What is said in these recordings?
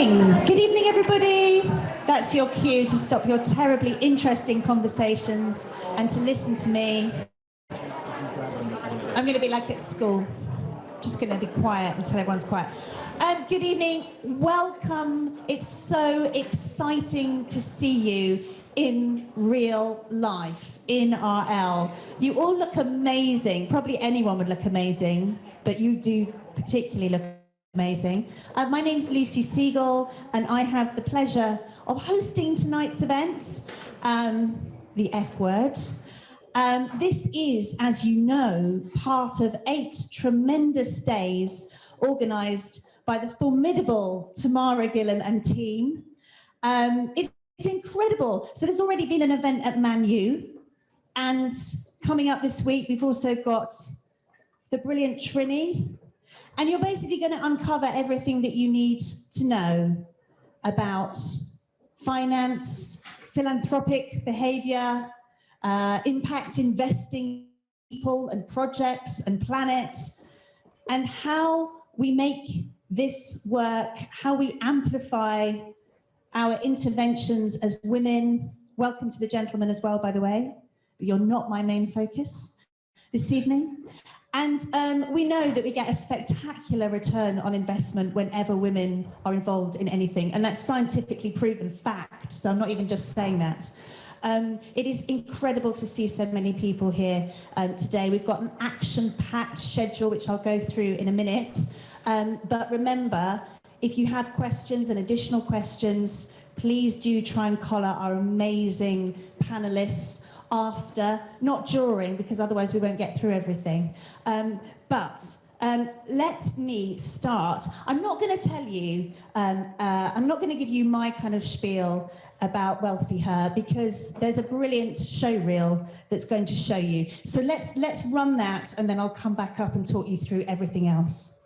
Good evening, everybody. That's your cue to stop your terribly interesting conversations and to listen to me. I'm going to be like at school. Just going to be quiet until everyone's quiet. Good evening. Welcome. It's so exciting to see you in real life, in RL. You all look amazing. Probably anyone would look amazing, but you do particularly look amazing. My name's Lucy Siegel, and I have the pleasure of hosting tonight's event, the F word. This is, as you know, part of 8 tremendous days organised by the formidable Tamara, Gillan and team. It's incredible. So there's already been an event at Man U, and coming up this week, we've also got the brilliant Trini. And you're basically going to uncover everything that you need to know about finance, philanthropic behaviour, impact investing, people and projects and planets, and how we make this work, how we amplify our interventions as women. Welcome to the gentlemen as well, by the way, but you're not my main focus this evening. And we know that we get a spectacular return on investment whenever women are involved in anything, and that's scientifically proven fact, so I'm not even just saying that. It is incredible to see so many people here today. We've got an action-packed schedule, which I'll go through in a minute. But remember, if you have questions and additional questions, please do try and collar our amazing panelists after, not during, because otherwise we won't get through everything. Let me start. I'm not going to tell you, I'm not going to give you my kind of spiel about WealthiHer, because there's a brilliant show reel that's going to show you. So let's run that, and then I'll come back up and talk you through everything else.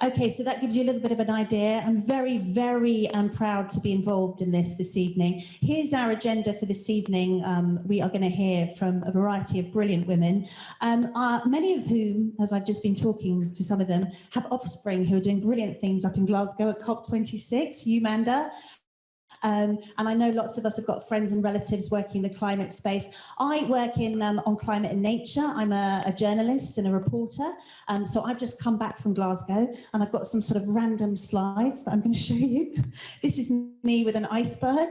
Okay, so that gives you a little bit of an idea. I'm very, very proud to be involved in this evening. Here's our agenda for this evening. We are going to hear from a variety of brilliant women, many of whom, as I've just been talking to some of them, have offspring who are doing brilliant things up in Glasgow at COP26, you, Manda. And I know lots of us have got friends and relatives working in the climate space. I work in on climate and nature. I'm a journalist and a reporter. So I've just come back from Glasgow, and I've got some sort of random slides that I'm going to show you. This is me with an iceberg.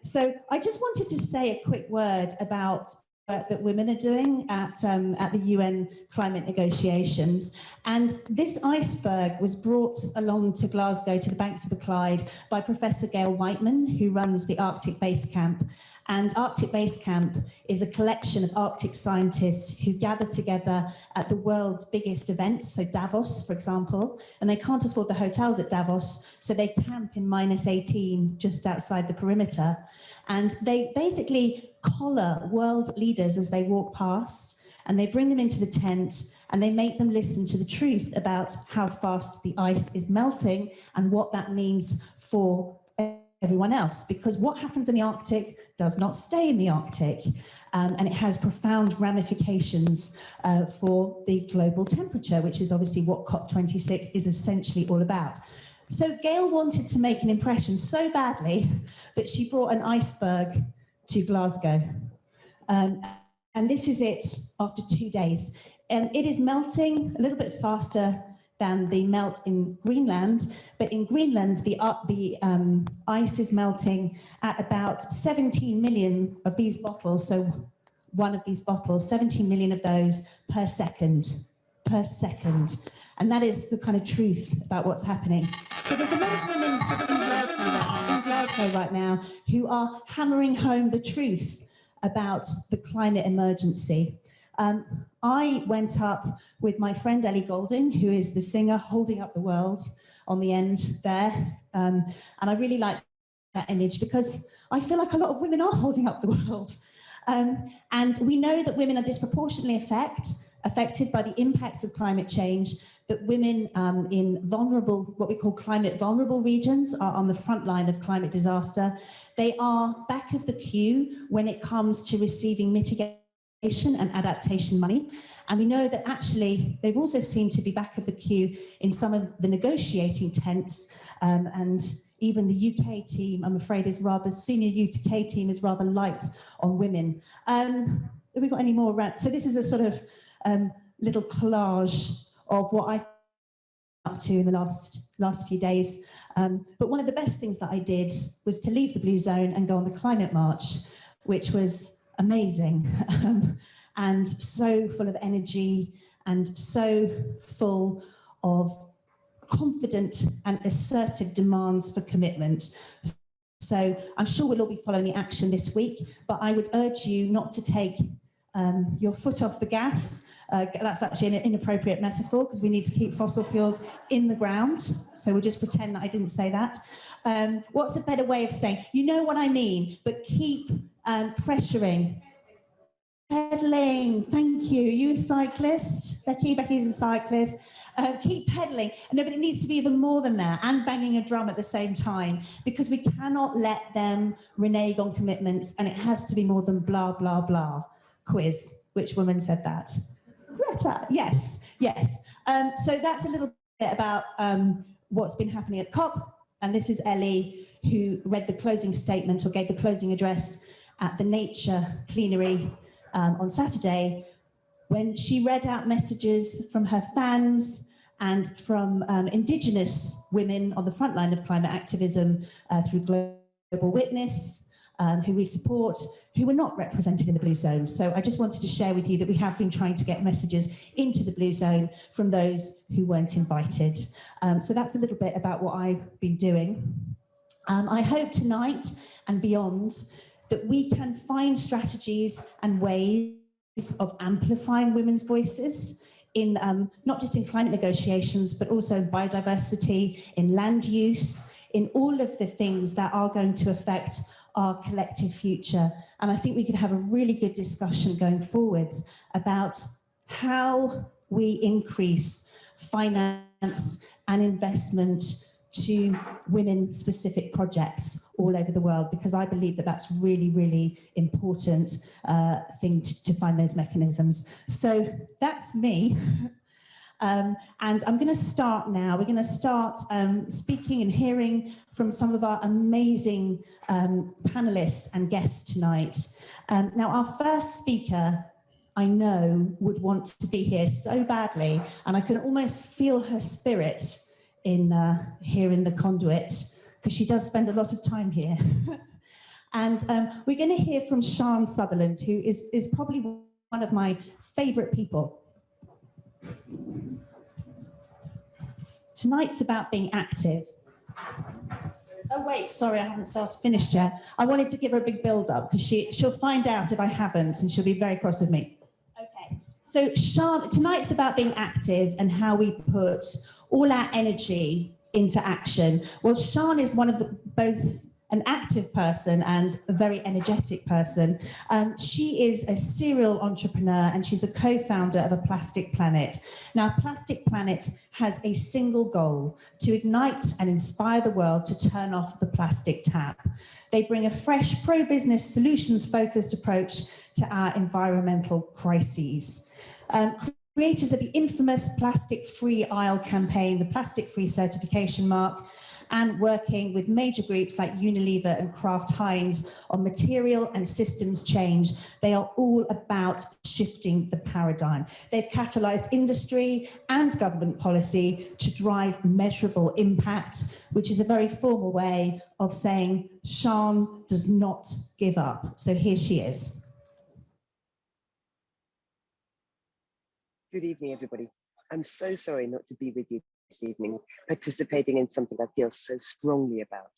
So I just wanted to say a quick word about work that women are doing at the UN climate negotiations. And this iceberg was brought along to Glasgow, to the banks of the Clyde, by Professor Gail Whiteman, who runs the Arctic Base Camp. And Arctic Base Camp is a collection of Arctic scientists who gather together at the world's biggest events, so Davos, for example, and they can't afford the hotels at Davos, so they camp in -18 just outside the perimeter. And they basically collar world leaders as they walk past, and they bring them into the tent, and they make them listen to the truth about how fast the ice is melting and what that means for everyone else, because what happens in the Arctic does not stay in the Arctic, and it has profound ramifications for the global temperature, which is obviously what COP26 is essentially all about. So Gail wanted to make an impression so badly that she brought an iceberg to Glasgow. And this is it after 2 days. It is melting a little bit faster than the melt in Greenland, but in Greenland, the ice is melting at about 17 million of these bottles, so one of these bottles, 17 million of those per second. And that is the kind of truth about what's happening. So there's a lot of women in Glasgow right now who are hammering home the truth about the climate emergency. I went up with my friend Ellie Goulding, who is the singer holding up the world on the end there. And I really like that image because I feel like a lot of women are holding up the world. And we know that women are disproportionately affected by the impacts of climate change, that women in vulnerable, what we call climate vulnerable regions, are on the front line of climate disaster. They are back of the queue when it comes to receiving mitigation and adaptation money. And we know that actually they've also seemed to be back of the queue in some of the negotiating tents, and even the UK team, I'm afraid, is rather, senior UK team is rather light on women. Have we got any more around? So this is a sort of little collage of what I've been up to in the last few days. But one of the best things that I did was to leave the Blue Zone and go on the climate march, which was amazing and so full of energy and so full of confident and assertive demands for commitment. So I'm sure we'll all be following the action this week, but I would urge you not to take your foot off the gas. That's actually an inappropriate metaphor because we need to keep fossil fuels in the ground. So we'll just pretend that I didn't say that. What's a better way of saying, you know what I mean, but keep pressuring. Pedaling, thank you. You a cyclist? Becky's a cyclist. Keep pedaling. No, but it needs to be even more than that, and banging a drum at the same time, because we cannot let them renege on commitments, and it has to be more than blah, blah, blah. Quiz. Which woman said that? Greta. Yes, yes. So that's a little bit about what's been happening at COP. And this is Ellie, who read the closing statement or gave the closing address at the Nature Plenary on Saturday, when she read out messages from her fans and from Indigenous women on the front line of climate activism through Global Witness, who we support, who were not represented in the Blue Zone. So I just wanted to share with you that we have been trying to get messages into the Blue Zone from those who weren't invited. So that's a little bit about what I've been doing. I hope tonight and beyond that we can find strategies and ways of amplifying women's voices in not just in climate negotiations, but also in biodiversity, in land use, in all of the things that are going to affect our collective future. And I think we could have a really good discussion going forwards about how we increase finance and investment to women-specific projects all over the world, because I believe that that's really, really important thing to find those mechanisms. So that's me. And I'm going to start now. We're going to start speaking and hearing from some of our amazing panelists and guests tonight. Now, our first speaker, I know, would want to be here so badly, and I can almost feel her spirit here in the Conduit, because she does spend a lot of time here. And we're going to hear from Xiao Sutherland, who is probably one of my favourite people. Tonight's about being active. Oh wait, sorry, I haven't finished yet. I wanted to give her a big build-up because she'll find out if I haven't, and she'll be very cross with me. Okay, so Xiao, tonight's about being active and how we put all our energy into action. Well, Xiao is one of both an active person and a very energetic person. She is a serial entrepreneur and she's a co-founder of A Plastic Planet. Now, Plastic Planet has a single goal: to ignite and inspire the world to turn off the plastic tap. They bring a fresh, pro-business, solutions-focused approach to our environmental crises. Creators of the infamous Plastic Free Aisle campaign, the Plastic Free certification mark, and working with major groups like Unilever and Kraft Heinz on material and systems change. They are all about shifting the paradigm. They've catalyzed industry and government policy to drive measurable impact, which is a very formal way of saying Xiao does not give up. So here she is. Good evening, everybody. I'm so sorry not to be with you this evening, participating in something I feel so strongly about.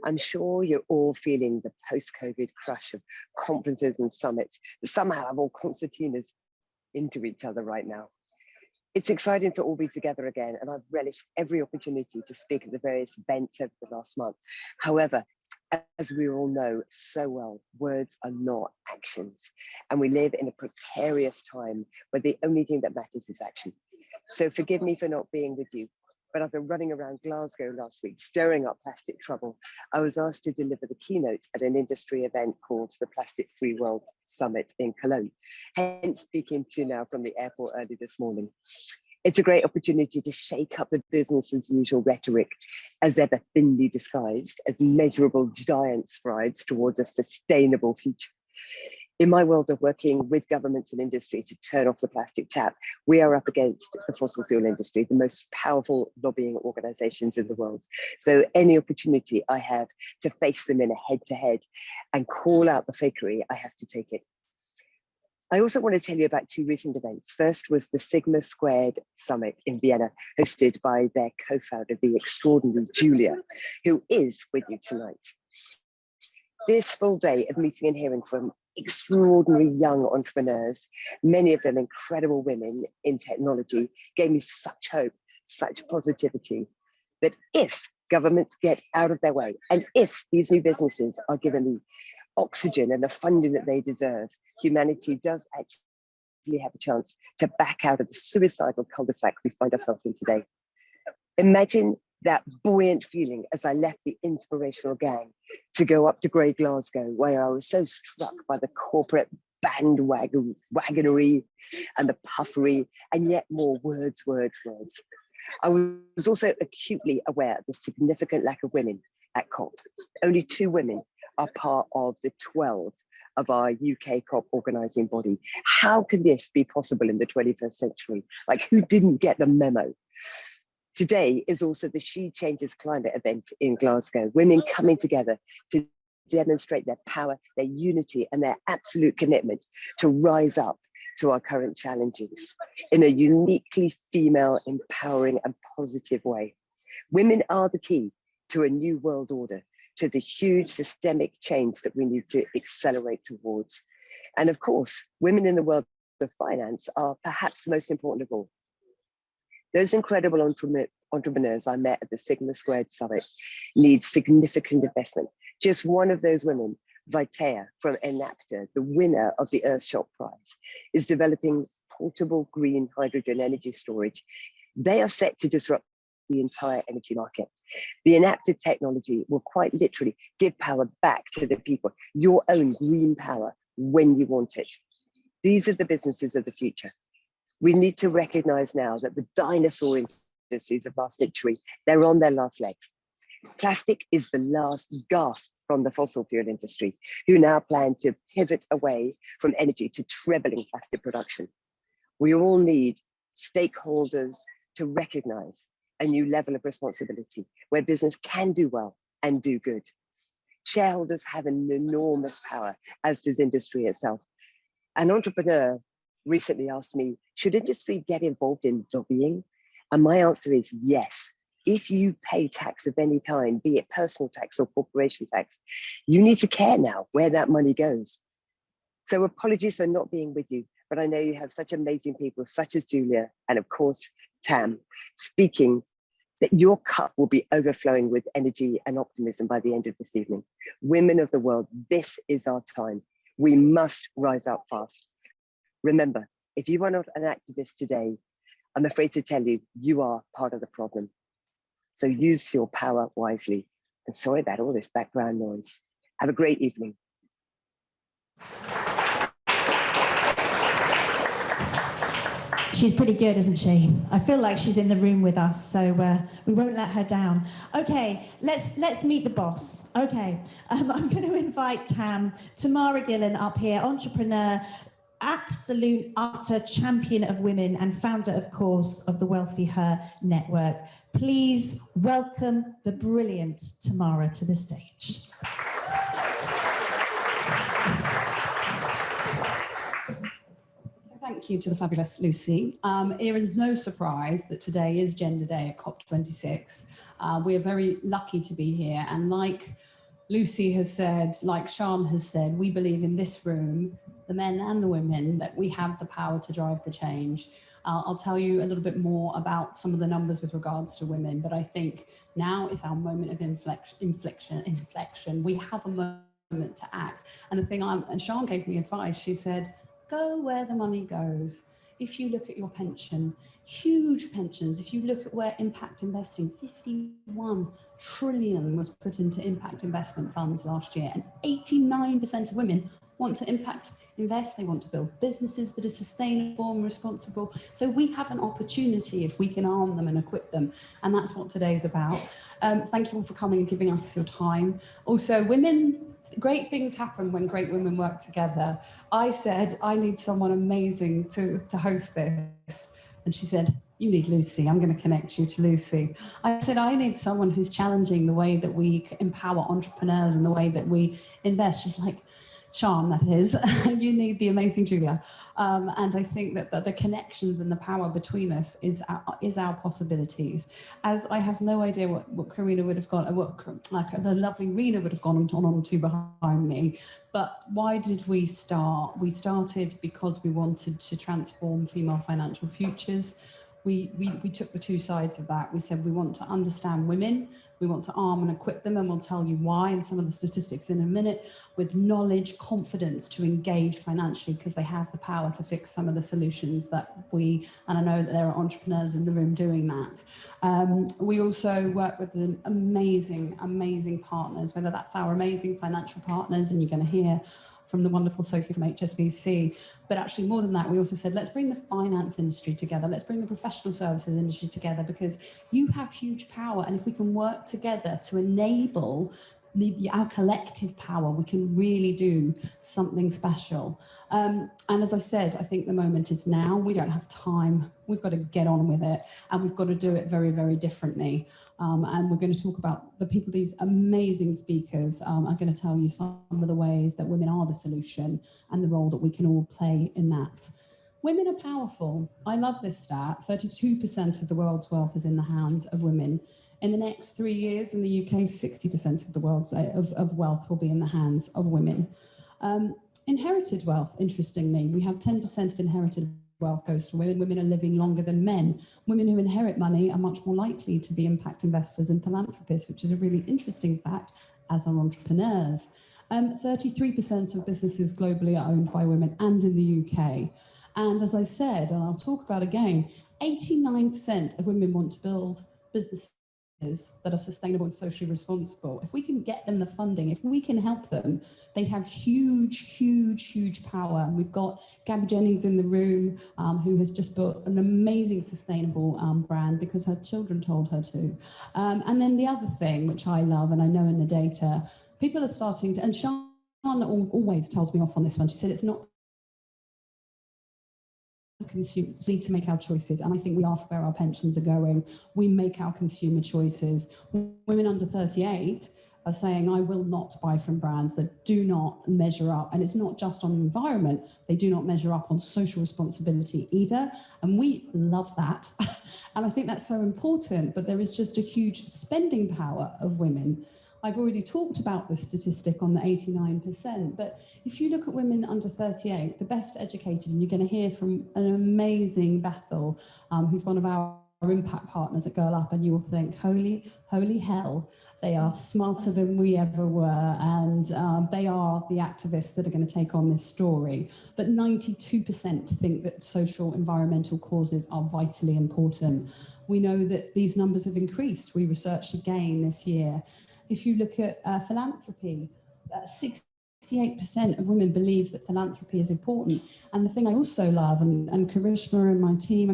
I'm sure you're all feeling the post-COVID crush of conferences and summits that somehow have all concertinas into each other right now. It's exciting to all be together again, and I've relished every opportunity to speak at the various events over the last month. However, as we all know so well, words are not actions, and we live in a precarious time where the only thing that matters is action. So forgive me for not being with you, but after running around Glasgow last week, stirring up plastic trouble, I was asked to deliver the keynote at an industry event called the Plastic Free World Summit in Cologne, hence speaking to you now from the airport early this morning. It's a great opportunity to shake up the business as usual rhetoric, as ever thinly disguised, as measurable giant strides towards a sustainable future. In my world of working with governments and industry to turn off the plastic tap, we are up against the fossil fuel industry, the most powerful lobbying organizations in the world. So any opportunity I have to face them in a head-to-head and call out the fakery, I have to take it. I also want to tell you about two recent events. First was the Sigma Squared Summit in Vienna, hosted by their co-founder, the extraordinary Julia, who is with you tonight. This full day of meeting and hearing from extraordinary young entrepreneurs, many of them incredible women in technology, gave me such hope, such positivity, that if governments get out of their way, and if these new businesses are given the oxygen and the funding that they deserve, humanity does actually have a chance to back out of the suicidal cul-de-sac we find ourselves in today. Imagine that buoyant feeling as I left the inspirational gang to go up to Grey Glasgow, where I was so struck by the corporate bandwagonery and the puffery, and yet more words. I was also acutely aware of the significant lack of women at COP. Only 2 women are part of the 12 of our UK COP organising body. How can this be possible in the 21st century? Like, who didn't get the memo? Today is also the She Changes Climate event in Glasgow. Women coming together to demonstrate their power, their unity, and their absolute commitment to rise up to our current challenges in a uniquely female, empowering, and positive way. Women are the key to a new world order, to the huge systemic change that we need to accelerate towards. And of course, women in the world of finance are perhaps the most important of all. Those incredible entrepreneurs I met at the Sigma Squared Summit need significant investment. Just one of those women, Vitea from Enapter, the winner of the Earthshot Prize, is developing portable green hydrogen energy storage. They are set to disrupt the entire energy market. The Enapter technology will quite literally give power back to the people, your own green power when you want it. These are the businesses of the future. We need to recognize now that the dinosaur industries of last century, they're on their last legs. Plastic is the last gasp from the fossil fuel industry, who now plan to pivot away from energy to trebling plastic production. We all need stakeholders to recognize a new level of responsibility where business can do well and do good. Shareholders have an enormous power, as does industry itself. An entrepreneur recently asked me, should industry get involved in lobbying? And my answer is yes. If you pay tax of any kind, be it personal tax or corporation tax, you need to care now where that money goes. So apologies for not being with you, but I know you have such amazing people such as Julia and of course, Tam, speaking, that your cup will be overflowing with energy and optimism by the end of this evening. Women of the world, this is our time. We must rise up fast. Remember, if you are not an activist today, I'm afraid to tell you, you are part of the problem. So use your power wisely. And sorry about all this background noise. Have a great evening. She's pretty good, isn't she? I feel like she's in the room with us, so we won't let her down. Okay, let's meet the boss. Okay, I'm going to invite Tamara Gillan up here, entrepreneur, absolute utter champion of women and founder, of course, of the WealthiHer Network. Please welcome the brilliant Tamara to the stage. Thank you to the fabulous Lucy. It is no surprise that today is Gender Day at COP26. We are very lucky to be here, and like Lucy has said, like Sian has said, we believe in this room the men and the women, that we have the power to drive the change. I'll tell you a little bit more about some of the numbers with regards to women, but I think now is our moment of inflection. We have a moment to act. And the thing and Sian gave me advice. She said, go where the money goes. If you look at your pension, huge pensions, if you look at where impact investing, 51 trillion was put into impact investment funds last year, and 89% of women want to impact invest, they want to build businesses that are sustainable and responsible. So we have an opportunity if we can arm them and equip them, and that's what today's about. Thank you all for coming and giving us your time. Also, women, great things happen when great women work together. I said, I need someone amazing to host this. And she said, you need Lucy. I'm going to connect you to Lucy. I said, I need someone who's challenging the way that we empower entrepreneurs and the way that we invest. She's like, Sian, that is, you need the amazing Julia. And I think that the connections and the power between us is our possibilities. As I have no idea what Karina would have gone, like the lovely Rena would have gone on to behind me. But why did we start? We started because we wanted to transform female financial futures. We took the two sides of that. We said we want to understand women, we want to arm and equip them, and we'll tell you why and some of the statistics in a minute, with knowledge, confidence to engage financially, because they have the power to fix some of the solutions that and I know that there are entrepreneurs in the room doing that. We also work with amazing, amazing partners, whether that's our amazing financial partners, and you're going to hear from the wonderful Sophie from HSBC. But actually more than that, we also said, let's bring the finance industry together. Let's bring the professional services industry together, because you have huge power. And if we can work together to enable our collective power, we can really do something special. And as I said, I think the moment is now. We don't have time. We've got to get on with it, and we've got to do it very, very differently. And we're going to talk about these amazing speakers are going to tell you some of the ways that women are the solution and the role that we can all play in that. Women are powerful. I love this stat. 32% of the world's wealth is in the hands of women. In the next 3 years in the UK, 60% of the world's of wealth will be in the hands of women. Inherited wealth, interestingly, we have 10% of inherited wealth goes to women. Women are living longer than men. Women who inherit money are much more likely to be impact investors and philanthropists, which is a really interesting fact, as are entrepreneurs. 33% of businesses globally are owned by women, and in the UK. And as I said, and I'll talk about again, 89% of women want to build businesses that are sustainable and socially responsible. If we can get them the funding, if we can help them, they have huge, huge, huge power. We've got Gabby Jennings in the room, who has just built an amazing sustainable brand because her children told her to. And then the other thing, which I love, and I know in the data, people are starting to, and Sian always tells me off on this one. She said, it's not consumers need to make our choices, and I think we ask where our pensions are going. We make our consumer choices. Women under 38 are saying, I will not buy from brands that do not measure up, and it's not just on the environment, they do not measure up on social responsibility either, and we love that. And I think that's so important, but there is just a huge spending power of women. I've already talked about the statistic on the 89%, but if you look at women under 38, the best educated, and you're going to hear from an amazing Bethel, who's one of our impact partners at Girl Up, and you will think, holy hell, they are smarter than we ever were, and they are the activists that are going to take on this story. But 92% think that social environmental causes are vitally important. We know that these numbers have increased. We researched again this year. If you look at philanthropy, 68% of women believe that philanthropy is important. And the thing I also love, and Karishma and my team,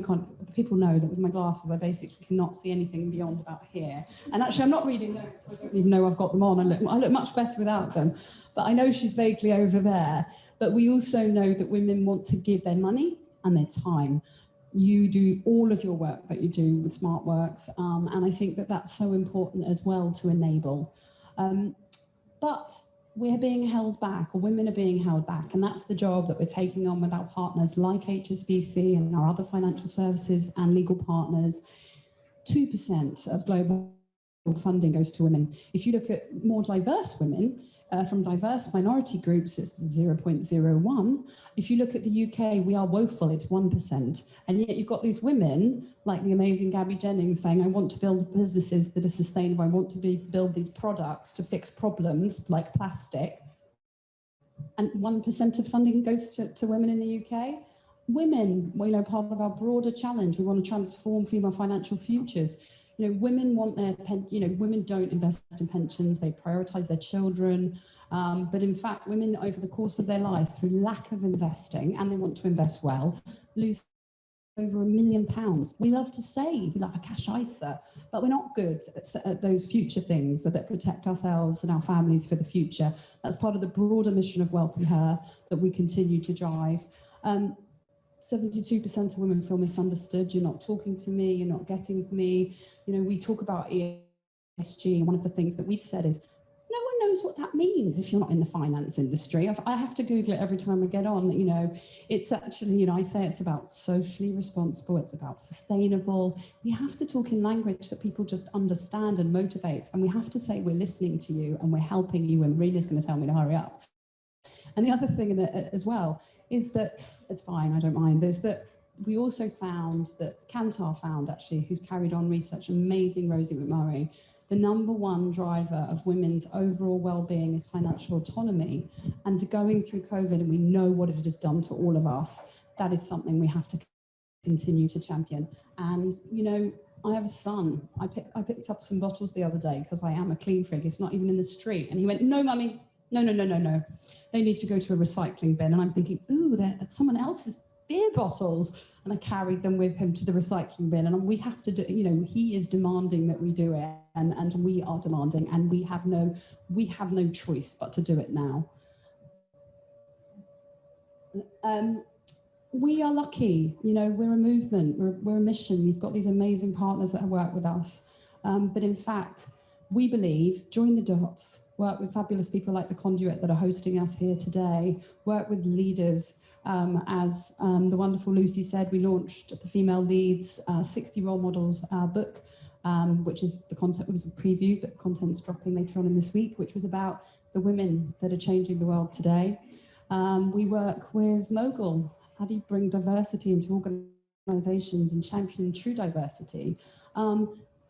people know that with my glasses, I basically cannot see anything beyond about here. And actually, I'm not reading notes. I don't even know I've got them on. I look much better without them. But I know she's vaguely over there. But we also know that women want to give their money and their time. You do all of your work that you do with SmartWorks, and I think that that's so important as well to enable. But we're being held back, or women are being held back, and that's the job that we're taking on with our partners like HSBC and our other financial services and legal partners. 2% of global funding goes to women. If you look at more diverse women, from diverse minority groups, it's 0.01. If you look at the UK, we are woeful, it's 1%. And yet you've got these women, like the amazing Gabby Jennings, saying, I want to build businesses that are sustainable, I want to build these products to fix problems like plastic. And 1% of funding goes to women in the UK. Women, part of our broader challenge, we want to transform female financial futures. Women want women don't invest in pensions, they prioritize their children. But in fact, women over the course of their life, through lack of investing, and they want to invest well, lose over £1 million. We love to save, we love a cash ISA, but we're not good at those future things that protect ourselves and our families for the future. That's part of the broader mission of WealthiHer that we continue to drive. 72% of women feel misunderstood. You're not talking to me, you're not getting me. We talk about ESG, and one of the things that we've said is, no one knows what that means if you're not in the finance industry. I have to Google it every time I get on. It's actually, I say it's about socially responsible, it's about sustainable. We have to talk in language that people just understand and motivates, and we have to say we're listening to you and we're helping you, and Rena's going to tell me to hurry up. And the other thing as well is that, it's fine, I don't mind, is that we also found that Kantar found, actually, who's carried on research, amazing Rosie McMurray, the #1 driver of women's overall well-being is financial autonomy. And going through COVID, and we know what it has done to all of us, that is something we have to continue to champion. And, I have a son. I picked up some bottles the other day because I am a clean freak. It's not even in the street. And he went, no, mummy, no. They need to go to a recycling bin. And I'm thinking, ooh, they're at someone else's beer bottles. And I carried them with him to the recycling bin. And we have to do, he is demanding that we do it. And we are demanding, and we have no choice but to do it now. We are lucky, we're a movement, we're a mission. We've got these amazing partners that work with us. But in fact, we believe, join the dots, work with fabulous people like the Conduit that are hosting us here today, work with leaders. As the wonderful Lucy said, we launched the Female Leads 60 Role Models book, which is the content, it was a preview, but content's dropping later on in this week, which was about the women that are changing the world today. We work with Mogul. How do you bring diversity into organizations and champion true diversity?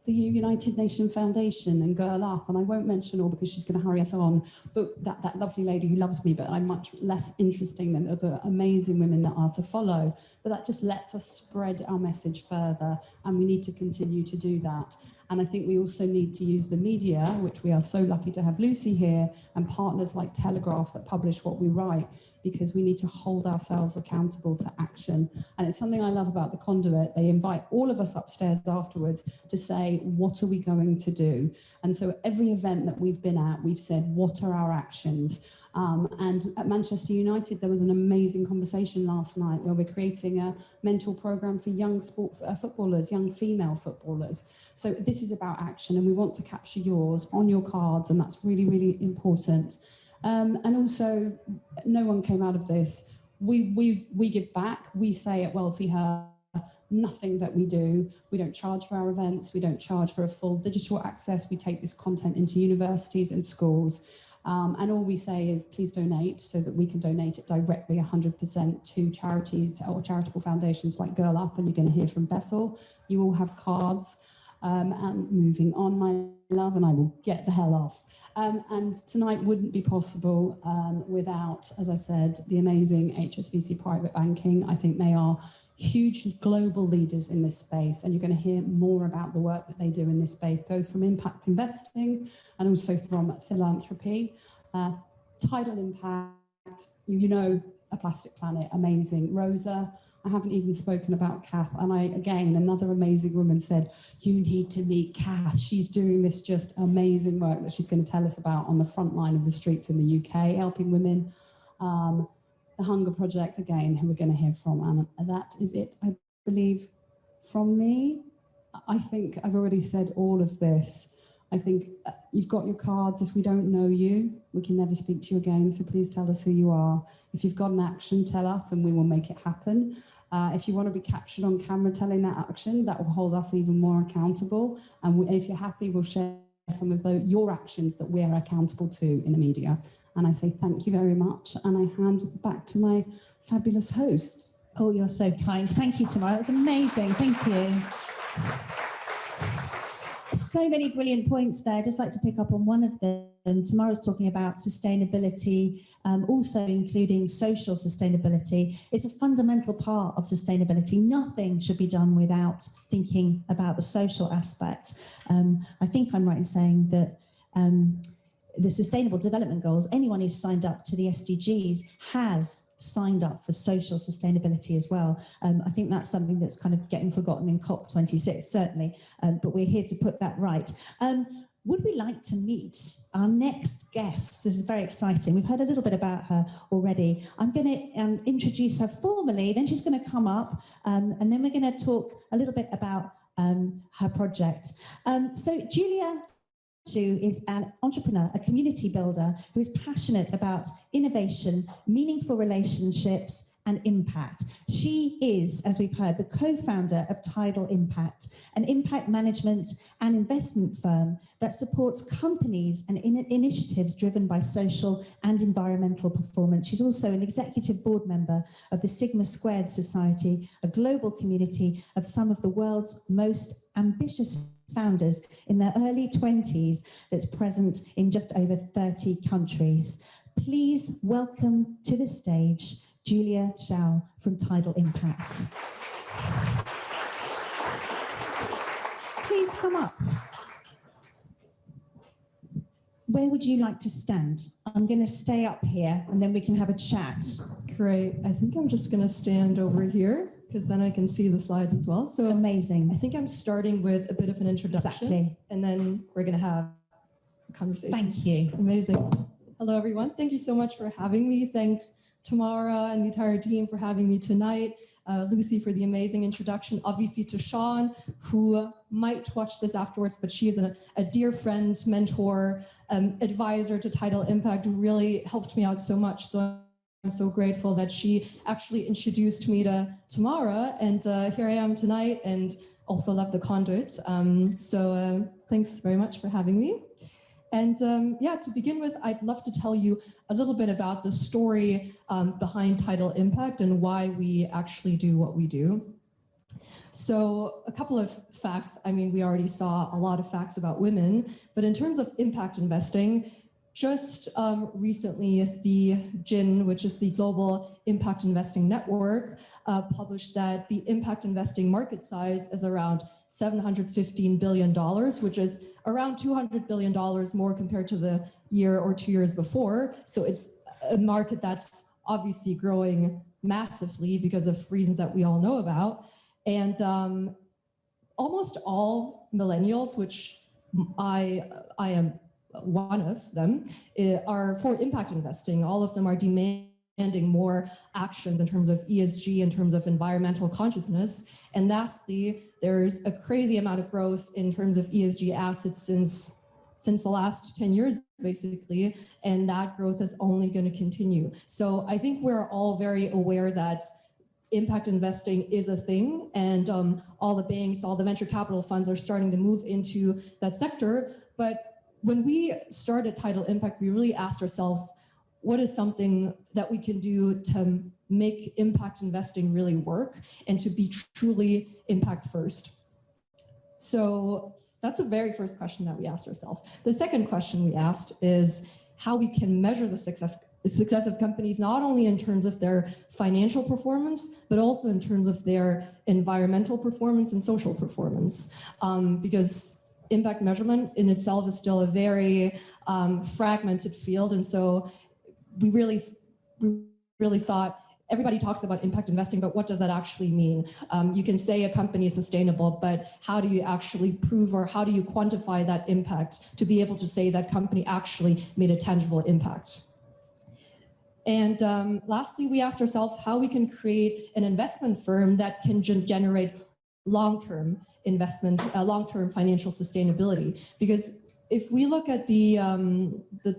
The United Nations Foundation and Girl Up, and I won't mention all because she's going to hurry us on, but that lovely lady who loves me, but I'm much less interesting than the amazing women that are to follow. But that just lets us spread our message further, and we need to continue to do that. And I think we also need to use the media, which we are so lucky to have Lucy here, and partners like Telegraph that publish what we write, because we need to hold ourselves accountable to action. And it's something I love about the Conduit. They invite all of us upstairs afterwards to say, what are we going to do? And so every event that we've been at, we've said, what are our actions? And at Manchester United, there was an amazing conversation last night where we're creating a mentor program for young footballers, young female footballers. So this is about action, and we want to capture yours on your cards, and that's really, really important. And also, no one came out of this. We give back. We say at WealthiHer, nothing that we do. We don't charge for our events. We don't charge for a full digital access. We take this content into universities and schools. And all we say is, please donate, so that we can donate it directly 100% to charities or charitable foundations like Girl Up, and you're going to hear from Bethel. You all have cards. And moving on, my love, and I will get the hell off. And tonight wouldn't be possible without, as I said, the amazing HSBC Private Banking. I think they are huge global leaders in this space, and you're going to hear more about the work that they do in this space, both from impact investing and also from philanthropy. Tidal impact, A Plastic Planet, amazing. Rosa, I haven't even spoken about Kath. And again, another amazing woman said, you need to meet Kath. She's doing this just amazing work that she's going to tell us about on the front line of the streets in the UK, helping women. The Hunger Project, again, who we're going to hear from. And that is it, I believe, from me. I think I've already said all of this. I think you've got your cards. If we don't know you, we can never speak to you again. So please tell us who you are. If you've got an action, tell us and we will make it happen. If you want to be captured on camera telling that action, that will hold us even more accountable. And if you're happy, we'll share some of your actions that we're accountable to in the media. And I say thank you very much, and I hand back to my fabulous host. Oh, you're so kind. Thank you, Tamara. That was amazing. Thank you. So many brilliant points there. I'd just like to pick up on one of them. Tamara's talking about sustainability, also including social sustainability. It's a fundamental part of sustainability. Nothing should be done without thinking about the social aspect. I think I'm right in saying that the Sustainable Development Goals, anyone who's signed up to the SDGs has signed up for social sustainability as well. I think that's something that's kind of getting forgotten in COP26, certainly, but we're here to put that right. Would we like to meet our next guest? This is very exciting. We've heard a little bit about her already. I'm going to introduce her formally, then she's going to come up, and then we're going to talk a little bit about her project. So Julia Xiao is an entrepreneur, a community builder who is passionate about innovation, meaningful relationships, and impact. She is, as we've heard, the co-founder of Tidal Impact, an impact management and investment firm that supports companies and initiatives driven by social and environmental performance. She's also an executive board member of the Sigma Squared Society, a global community of some of the world's most ambitious founders in their early 20s that's present in just over 30 countries. Please welcome to the stage Julia Xiao from Tidal Impact. Please come up. Where would you like to stand? I'm going to stay up here and then we can have a chat. Great. I think I'm just going to stand over here because then I can see the slides as well. So amazing. I think I'm starting with a bit of an introduction. Exactly. And then we're going to have a conversation. Thank you. Amazing. Hello, everyone. Thank you so much for having me. Thanks, Tamara and the entire team for having me tonight. Lucy for the amazing introduction. Obviously to Sean, who might watch this afterwards, but she is a dear friend, mentor, advisor to Tidal Impact, who really helped me out so much. So I'm so grateful that she actually introduced me to Tamara, and here I am tonight, and also love the Conduit. So thanks very much for having me. And yeah, to begin with, I'd love to tell you a little bit about the story behind Tidal Impact and why we actually do what we do. So a couple of facts. I mean, we already saw a lot of facts about women, but in terms of impact investing, just recently, the GIN, which is the Global Impact Investing Network, published that the impact investing market size is around $715 billion, which is around $200 billion more compared to the year or 2 years before. So it's a market that's obviously growing massively because of reasons that we all know about. And almost all millennials, which I am one of them, are for impact investing. All of them are demanding more actions in terms of ESG, in terms of environmental consciousness. And lastly, there's a crazy amount of growth in terms of ESG assets since the last 10 years, basically, and that growth is only going to continue. So I think we're all very aware that impact investing is a thing, and all the banks, all the venture capital funds are starting to move into that sector. But when we started Tidal Impact, we really asked ourselves, what is something that we can do to make impact investing really work and to be truly impact first? So that's the very first question that we asked ourselves. The second question we asked is how we can measure the success of companies, not only in terms of their financial performance, but also in terms of their environmental performance and social performance. Because impact measurement in itself is still a very fragmented field. And so we really thought, everybody talks about impact investing, but what does that actually mean? You can say a company is sustainable, but how do you actually prove, or how do you quantify that impact to be able to say that company actually made a tangible impact? And lastly, we asked ourselves how we can create an investment firm that can generate long-term investment, long-term financial sustainability. Because if we look at the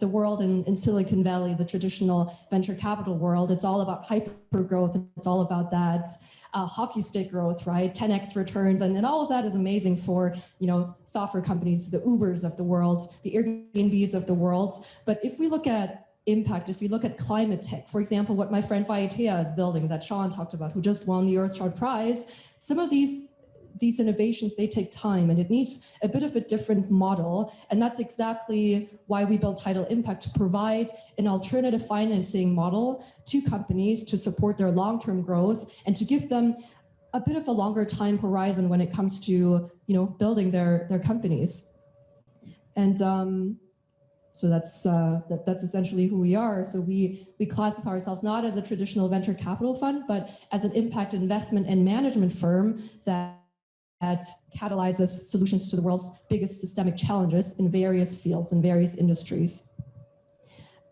world in Silicon Valley, the traditional venture capital world, it's all about hyper growth. It's all about that hockey stick growth, right? 10x returns, and all of that is amazing for, you know, software companies, the Ubers of the world, the Airbnbs of the world. But if we look at impact, if we look at climate tech, for example, what my friend WealthiHer is building that Sean talked about, who just won the Earthshot Prize, some of these innovations, they take time and it needs a bit of a different model. And that's exactly why we built Tidal Impact, to provide an alternative financing model to companies to support their long-term growth and to give them a bit of a longer time horizon when it comes to, you know, building their companies. And so that's essentially who we are. So we classify ourselves not as a traditional venture capital fund, but as an impact investment and management firm that catalyzes solutions to the world's biggest systemic challenges in various fields and various industries.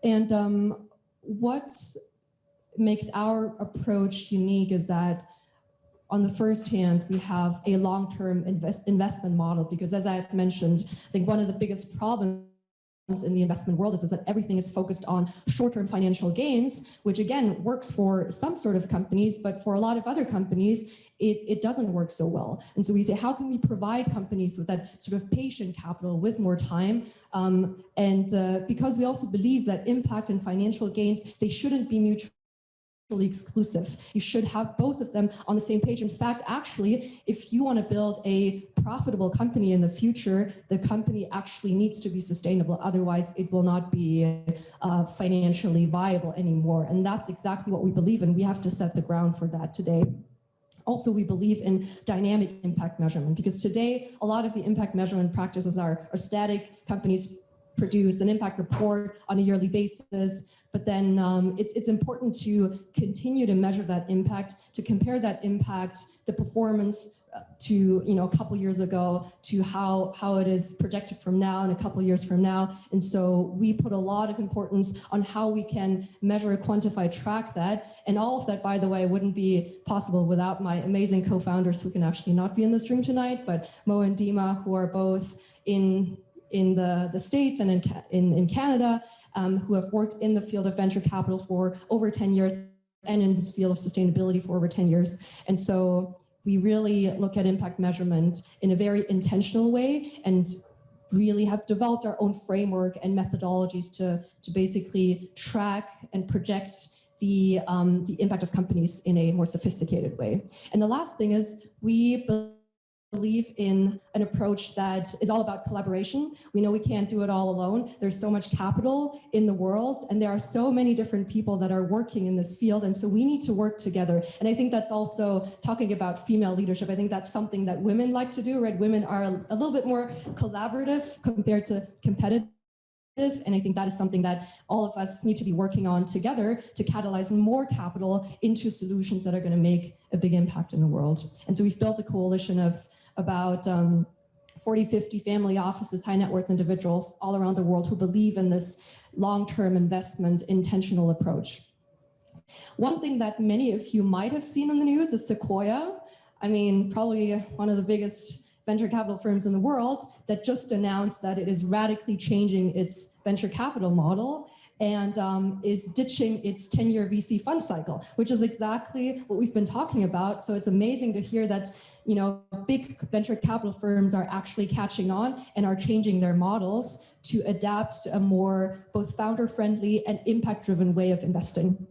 And what makes our approach unique is that on the first hand, we have a long-term investment model, because as I had mentioned, I think one of the biggest problems in the investment world is that everything is focused on short-term financial gains, which again works for some sort of companies, but for a lot of other companies, it doesn't work so well. And so we say, how can we provide companies with that sort of patient capital with more time? Because we also believe that impact and financial gains, they shouldn't be mutually exclusive. You should have both of them on the same page. In fact, actually, if you want to build a profitable company in the future, the company actually needs to be sustainable. Otherwise, it will not be financially viable anymore. And that's exactly what we believe in. We have to set the ground for that today. Also, we believe in dynamic impact measurement, because today, a lot of the impact measurement practices are static. Companies produce an impact report on a yearly basis, but then it's important to continue to measure that impact, to compare that impact, the performance to, you know, a couple years ago to how it is projected from now and a couple years from now. And so we put a lot of importance on how we can measure, quantify, track that. And all of that, by the way, wouldn't be possible without my amazing co-founders who can actually not be in this room tonight, but Mo and Dima, who are both in the States and in Canada, who have worked in the field of venture capital for over 10 years and in this field of sustainability for over 10 years. And so we really look at impact measurement in a very intentional way and really have developed our own framework and methodologies to basically track and project the impact of companies in a more sophisticated way. And the last thing is we believe in an approach that is all about collaboration. We know we can't do it all alone. There's so much capital in the world, and there are so many different people that are working in this field, and so we need to work together. And I think that's also talking about female leadership. I think that's something that women like to do, right? Women are a little bit more collaborative compared to competitive. And I think that is something that all of us need to be working on together to catalyze more capital into solutions that are going to make a big impact in the world. And so we've built a coalition of about 40, 50 family offices, high net worth individuals all around the world who believe in this long-term investment, intentional approach. One thing that many of you might have seen in the news is Sequoia. I mean, probably one of the biggest venture capital firms in the world that just announced that it is radically changing its venture capital model and is ditching its 10-year VC fund cycle, which is exactly what we've been talking about. So it's amazing to hear that, you know, big venture capital firms are actually catching on and are changing their models to adapt to a more both founder-friendly and impact-driven way of investing.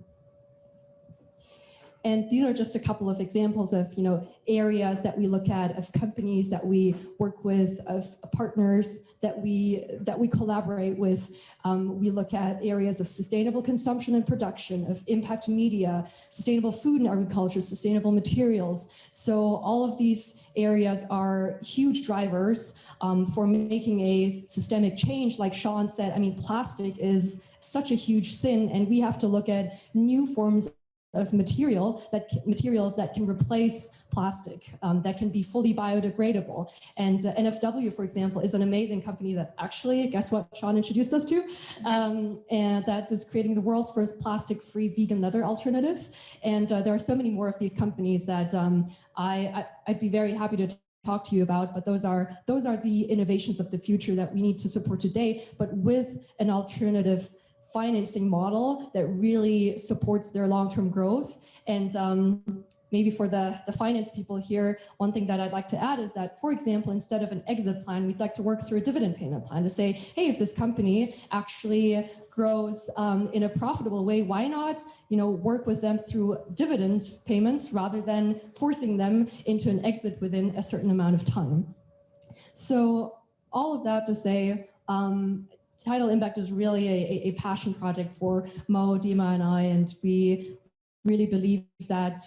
And these are just a couple of examples of, you know, areas that we look at, of companies that we work with, of partners that we collaborate with. We look at areas of sustainable consumption and production, of impact media, sustainable food and agriculture, sustainable materials. So all of these areas are huge drivers for making a systemic change. Like Sean said, I mean, plastic is such a huge sin, and we have to look at new forms of materials that can replace plastic, that can be fully biodegradable. And NFW, for example, is an amazing company that actually, guess what Sean introduced us to? And that is creating the world's first plastic-free vegan leather alternative. And there are so many more of these companies that I'd be very happy to talk to you about, but those are the innovations of the future that we need to support today, but with an alternative financing model that really supports their long-term growth. And maybe for the finance people here, one thing that I'd like to add is that, for example, instead of an exit plan, we'd like to work through a dividend payment plan to say, hey, if this company actually grows in a profitable way, why not, work with them through dividend payments rather than forcing them into an exit within a certain amount of time. So all of that to say, Tidal Impact is really a passion project for Mo, Dima, and I, and we really believe that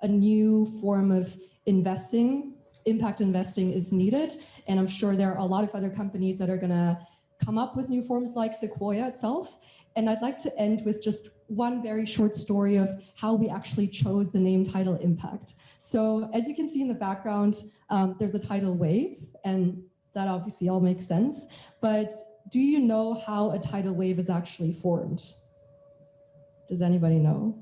a new form of investing, impact investing, is needed. And I'm sure there are a lot of other companies that are going to come up with new forms like Sequoia itself. And I'd like to end with just one very short story of how we actually chose the name Tidal Impact. So as you can see in the background, there's a tidal wave, and that obviously all makes sense. But do you know how a tidal wave is actually formed? Does anybody know?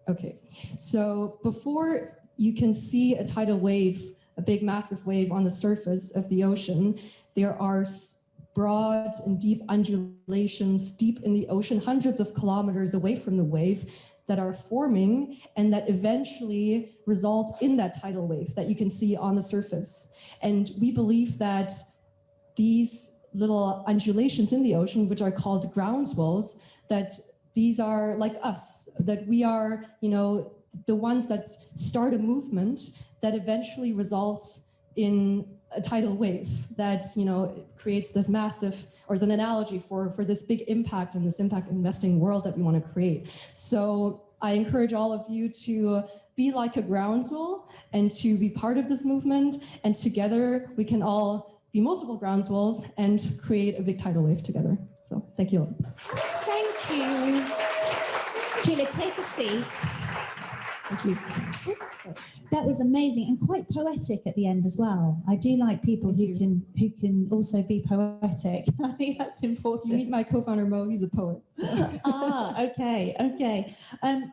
Okay, so before you can see a tidal wave, a big massive wave on the surface of the ocean, there are broad and deep undulations deep in the ocean, hundreds of kilometers away from the wave, that are forming and that eventually result in that tidal wave that you can see on the surface. And we believe that these little undulations in the ocean, which are called groundswells, that these are like us, that we are, the ones that start a movement that eventually results in a tidal wave that, creates this massive, or is an analogy for this big impact in this impact investing world that we want to create. So I encourage all of you to be like a groundswell and to be part of this movement, and together we can all be multiple groundswells and create a big tidal wave together. So thank you all. Thank you. Julia, take a seat. Thank you. That was amazing and quite poetic at the end as well. I do like people who can also be poetic. I think that's important. You meet my co-founder Mo, he's a poet. So. Okay.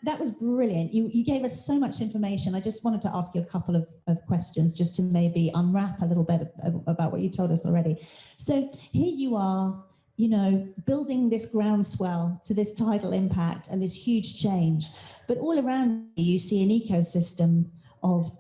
That was brilliant. You gave us so much information. I just wanted to ask you a couple of questions just to maybe unwrap a little bit about what you told us already. So here you are, building this groundswell to this tidal impact and this huge change. But all around you see an ecosystem of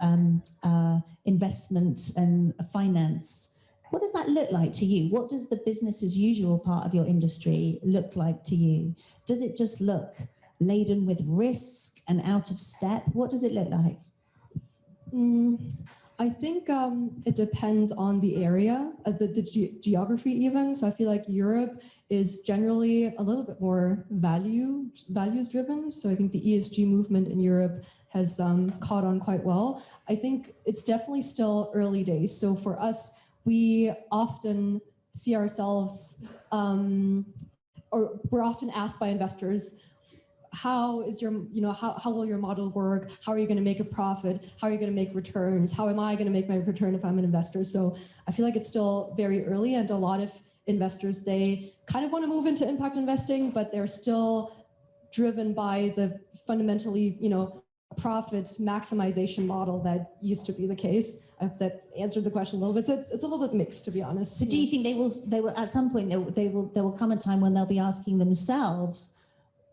investments and finance. What does that look like to you? What does the business as usual part of your industry look like to you? Does it just look laden with risk and out of step? What does it look like? I think it depends on the area, the geography even. So I feel like Europe is generally a little bit more values driven. So I think the ESG movement in Europe has caught on quite well. I think it's definitely still early days. So for us, we often see ourselves, or we're often asked by investors, how is your, how will your model work? How are you going to make a profit? How are you going to make returns? How am I going to make my return if I'm an investor? So I feel like it's still very early, and a lot of investors, they kind of want to move into impact investing, but they're still driven by the fundamentally, profit maximization model that used to be the case. I hope that answered the question a little bit. So it's a little bit mixed, to be honest. So do you think they will at some point there will come a time when they'll be asking themselves,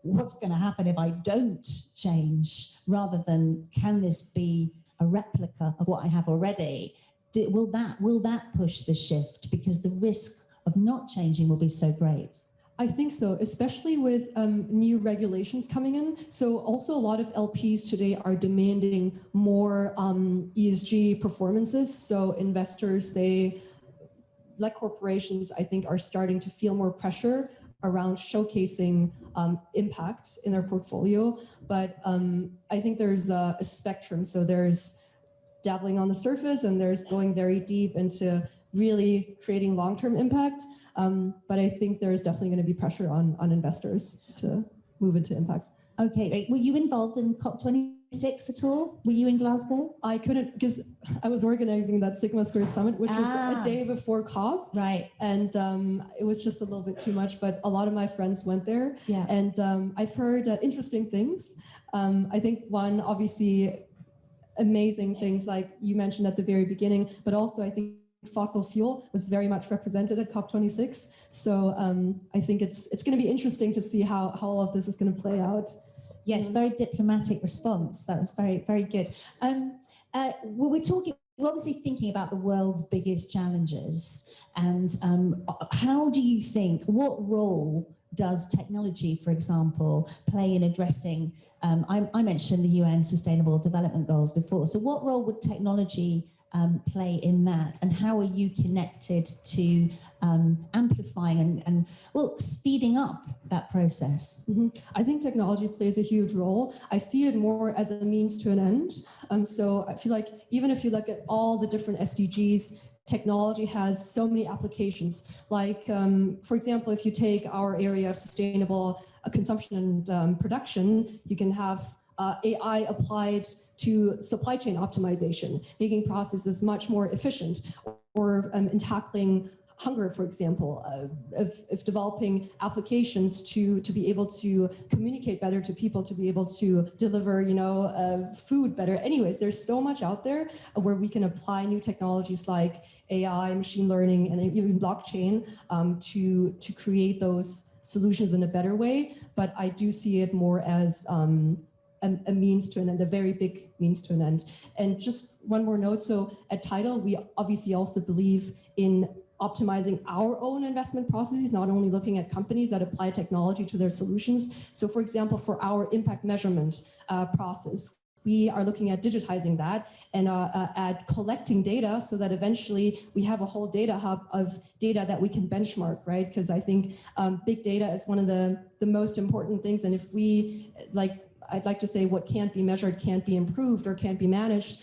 what's going to happen if I don't change, rather than can this be a replica of what I have already? Will that push the shift, because the risk of not changing will be so great? I think so, especially with new regulations coming in. So also a lot of LPs today are demanding more ESG performances. So investors, they, like corporations, I think, are starting to feel more pressure around showcasing impact in their portfolio. But I think there's a spectrum. So there's dabbling on the surface, and there's going very deep into really creating long-term impact. But I think there's definitely going to be pressure on investors to move into impact. Okay, great. Were you involved in COP26 at all? Were you in Glasgow? I couldn't, because I was organizing that Sigma Squared Summit, which was a day before COP. Right. And it was just a little bit too much, but a lot of my friends went there. Yeah. And I've heard interesting things. I think one, obviously, amazing things like you mentioned at the very beginning, but also I think fossil fuel was very much represented at COP26. So I think it's going to be interesting to see how all of this is going to play out. Yes, very diplomatic response. That was very, very good. We're obviously thinking about the world's biggest challenges, and how do you think, what role does technology, for example, play in addressing, I mentioned the UN Sustainable Development Goals before, so what role would technology play in that, and how are you connected to amplifying and well, speeding up that process? I think technology plays a huge role. I see it more as a means to an end. So I feel like even if you look at all the different SDGs, technology has so many applications. Like, for example, if you take our area of sustainable consumption and production, you can have AI applied to supply chain optimization, making processes much more efficient, or in tackling hunger, for example, of developing applications to be able to communicate better to people, to be able to deliver, food better. Anyways, there's so much out there where we can apply new technologies like AI, machine learning, and even blockchain to create those solutions in a better way. But I do see it more as a means to an end, a very big means to an end. And just one more note, so at Tidal, we obviously also believe in optimizing our own investment processes, not only looking at companies that apply technology to their solutions. So for example, for our impact measurement process, we are looking at digitizing that and at collecting data so that eventually we have a whole data hub of data that we can benchmark, right? Because I think big data is one of the most important things. And if we, I'd like to say what can't be measured can't be improved or can't be managed.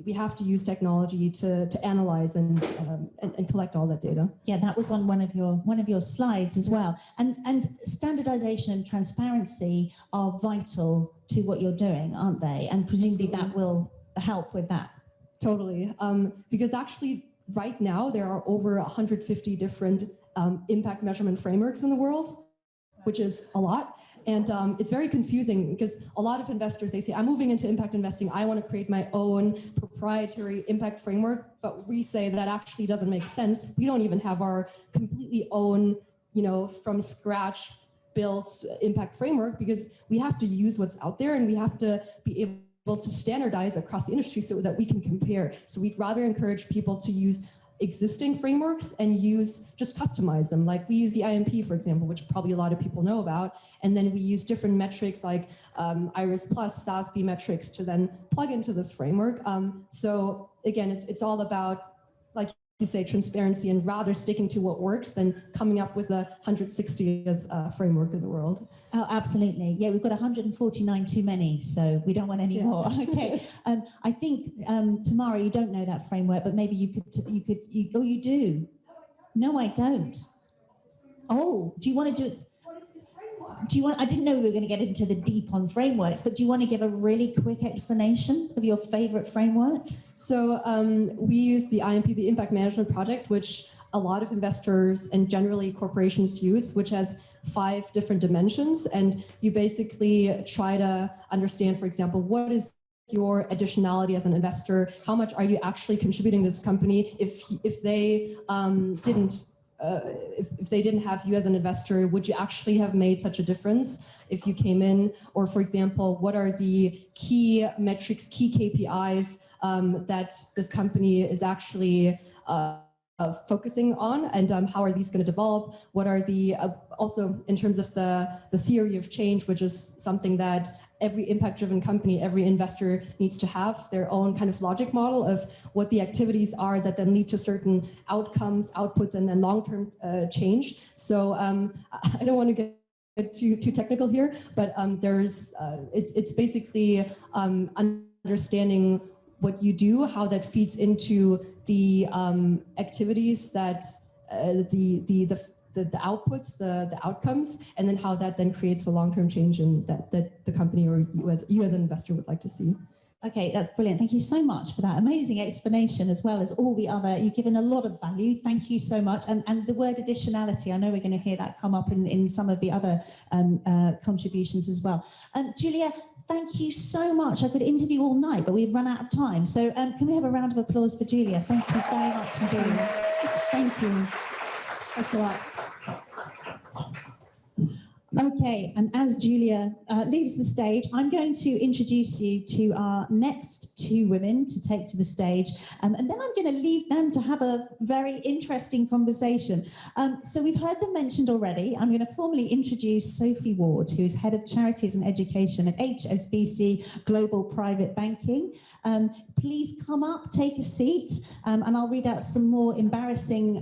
We have to use technology to analyze and collect all that data. Yeah, that was on one of your slides as well. And standardization and transparency are vital to what you're doing, aren't they? And presumably that will help with that. Totally, because actually right now there are over 150 different impact measurement frameworks in the world, which is a lot. And it's very confusing because a lot of investors, they say, I'm moving into impact investing. I want to create my own proprietary impact framework. But we say that actually doesn't make sense. We don't even have our completely own, from scratch built impact framework, because we have to use what's out there and we have to be able to standardize across the industry so that we can compare. So we'd rather encourage people to use existing frameworks and just customize them. Like we use the IMP, for example, which probably a lot of people know about. And then we use different metrics like IRIS Plus, SASB metrics to then plug into this framework. So again, it's all about, like you say, transparency and rather sticking to what works than coming up with a 160th framework in the world. Oh, absolutely. Yeah, we've got 149 too many, so we don't want any more. Okay. I think, Tamara, you don't know that framework, but maybe you do. No, I don't. Oh, do you want to do? What is this framework? I didn't know we were going to get into the deep on frameworks, but do you want to give a really quick explanation of your favorite framework? So we use the IMP, the Impact Management Project, which a lot of investors and generally corporations use, which has 5 different dimensions. And you basically try to understand, for example, what is your additionality as an investor? How much are you actually contributing to this company? If they didn't have you as an investor, would you actually have made such a difference if you came in? Or for example, what are the key metrics, key KPIs that this company is actually focusing on, and how are these going to develop? What are the, also in terms of the theory of change, which is something that every impact-driven company, every investor needs to have their own kind of logic model of what the activities are that then lead to certain outcomes, outputs, and then long-term change. So I don't want to get too technical here, but it's basically understanding what you do, how that feeds into the activities that the outputs, the outcomes, and then how that then creates a long-term change in that the company or you as an investor would like to see. Okay, that's brilliant. Thank you so much for that amazing explanation, as well as all the other, you've given a lot of value. Thank you so much. And the word additionality, I know we're going to hear that come up in some of the other contributions as well. Julia, Thank you so much. I could interview all night, but we've run out of time. So can we have a round of applause for Julia? Thank you very much indeed. Thank you. Thanks a lot. Okay, and as Julia leaves the stage, I'm going to introduce you to our next two women to take to the stage, and then I'm going to leave them to have a very interesting conversation. So we've heard them mentioned already. I'm going to formally introduce Sophie Ward, who's Head of Charities and Education at HSBC Global Private Banking. Please come up, take a seat, and I'll read out some more embarrassing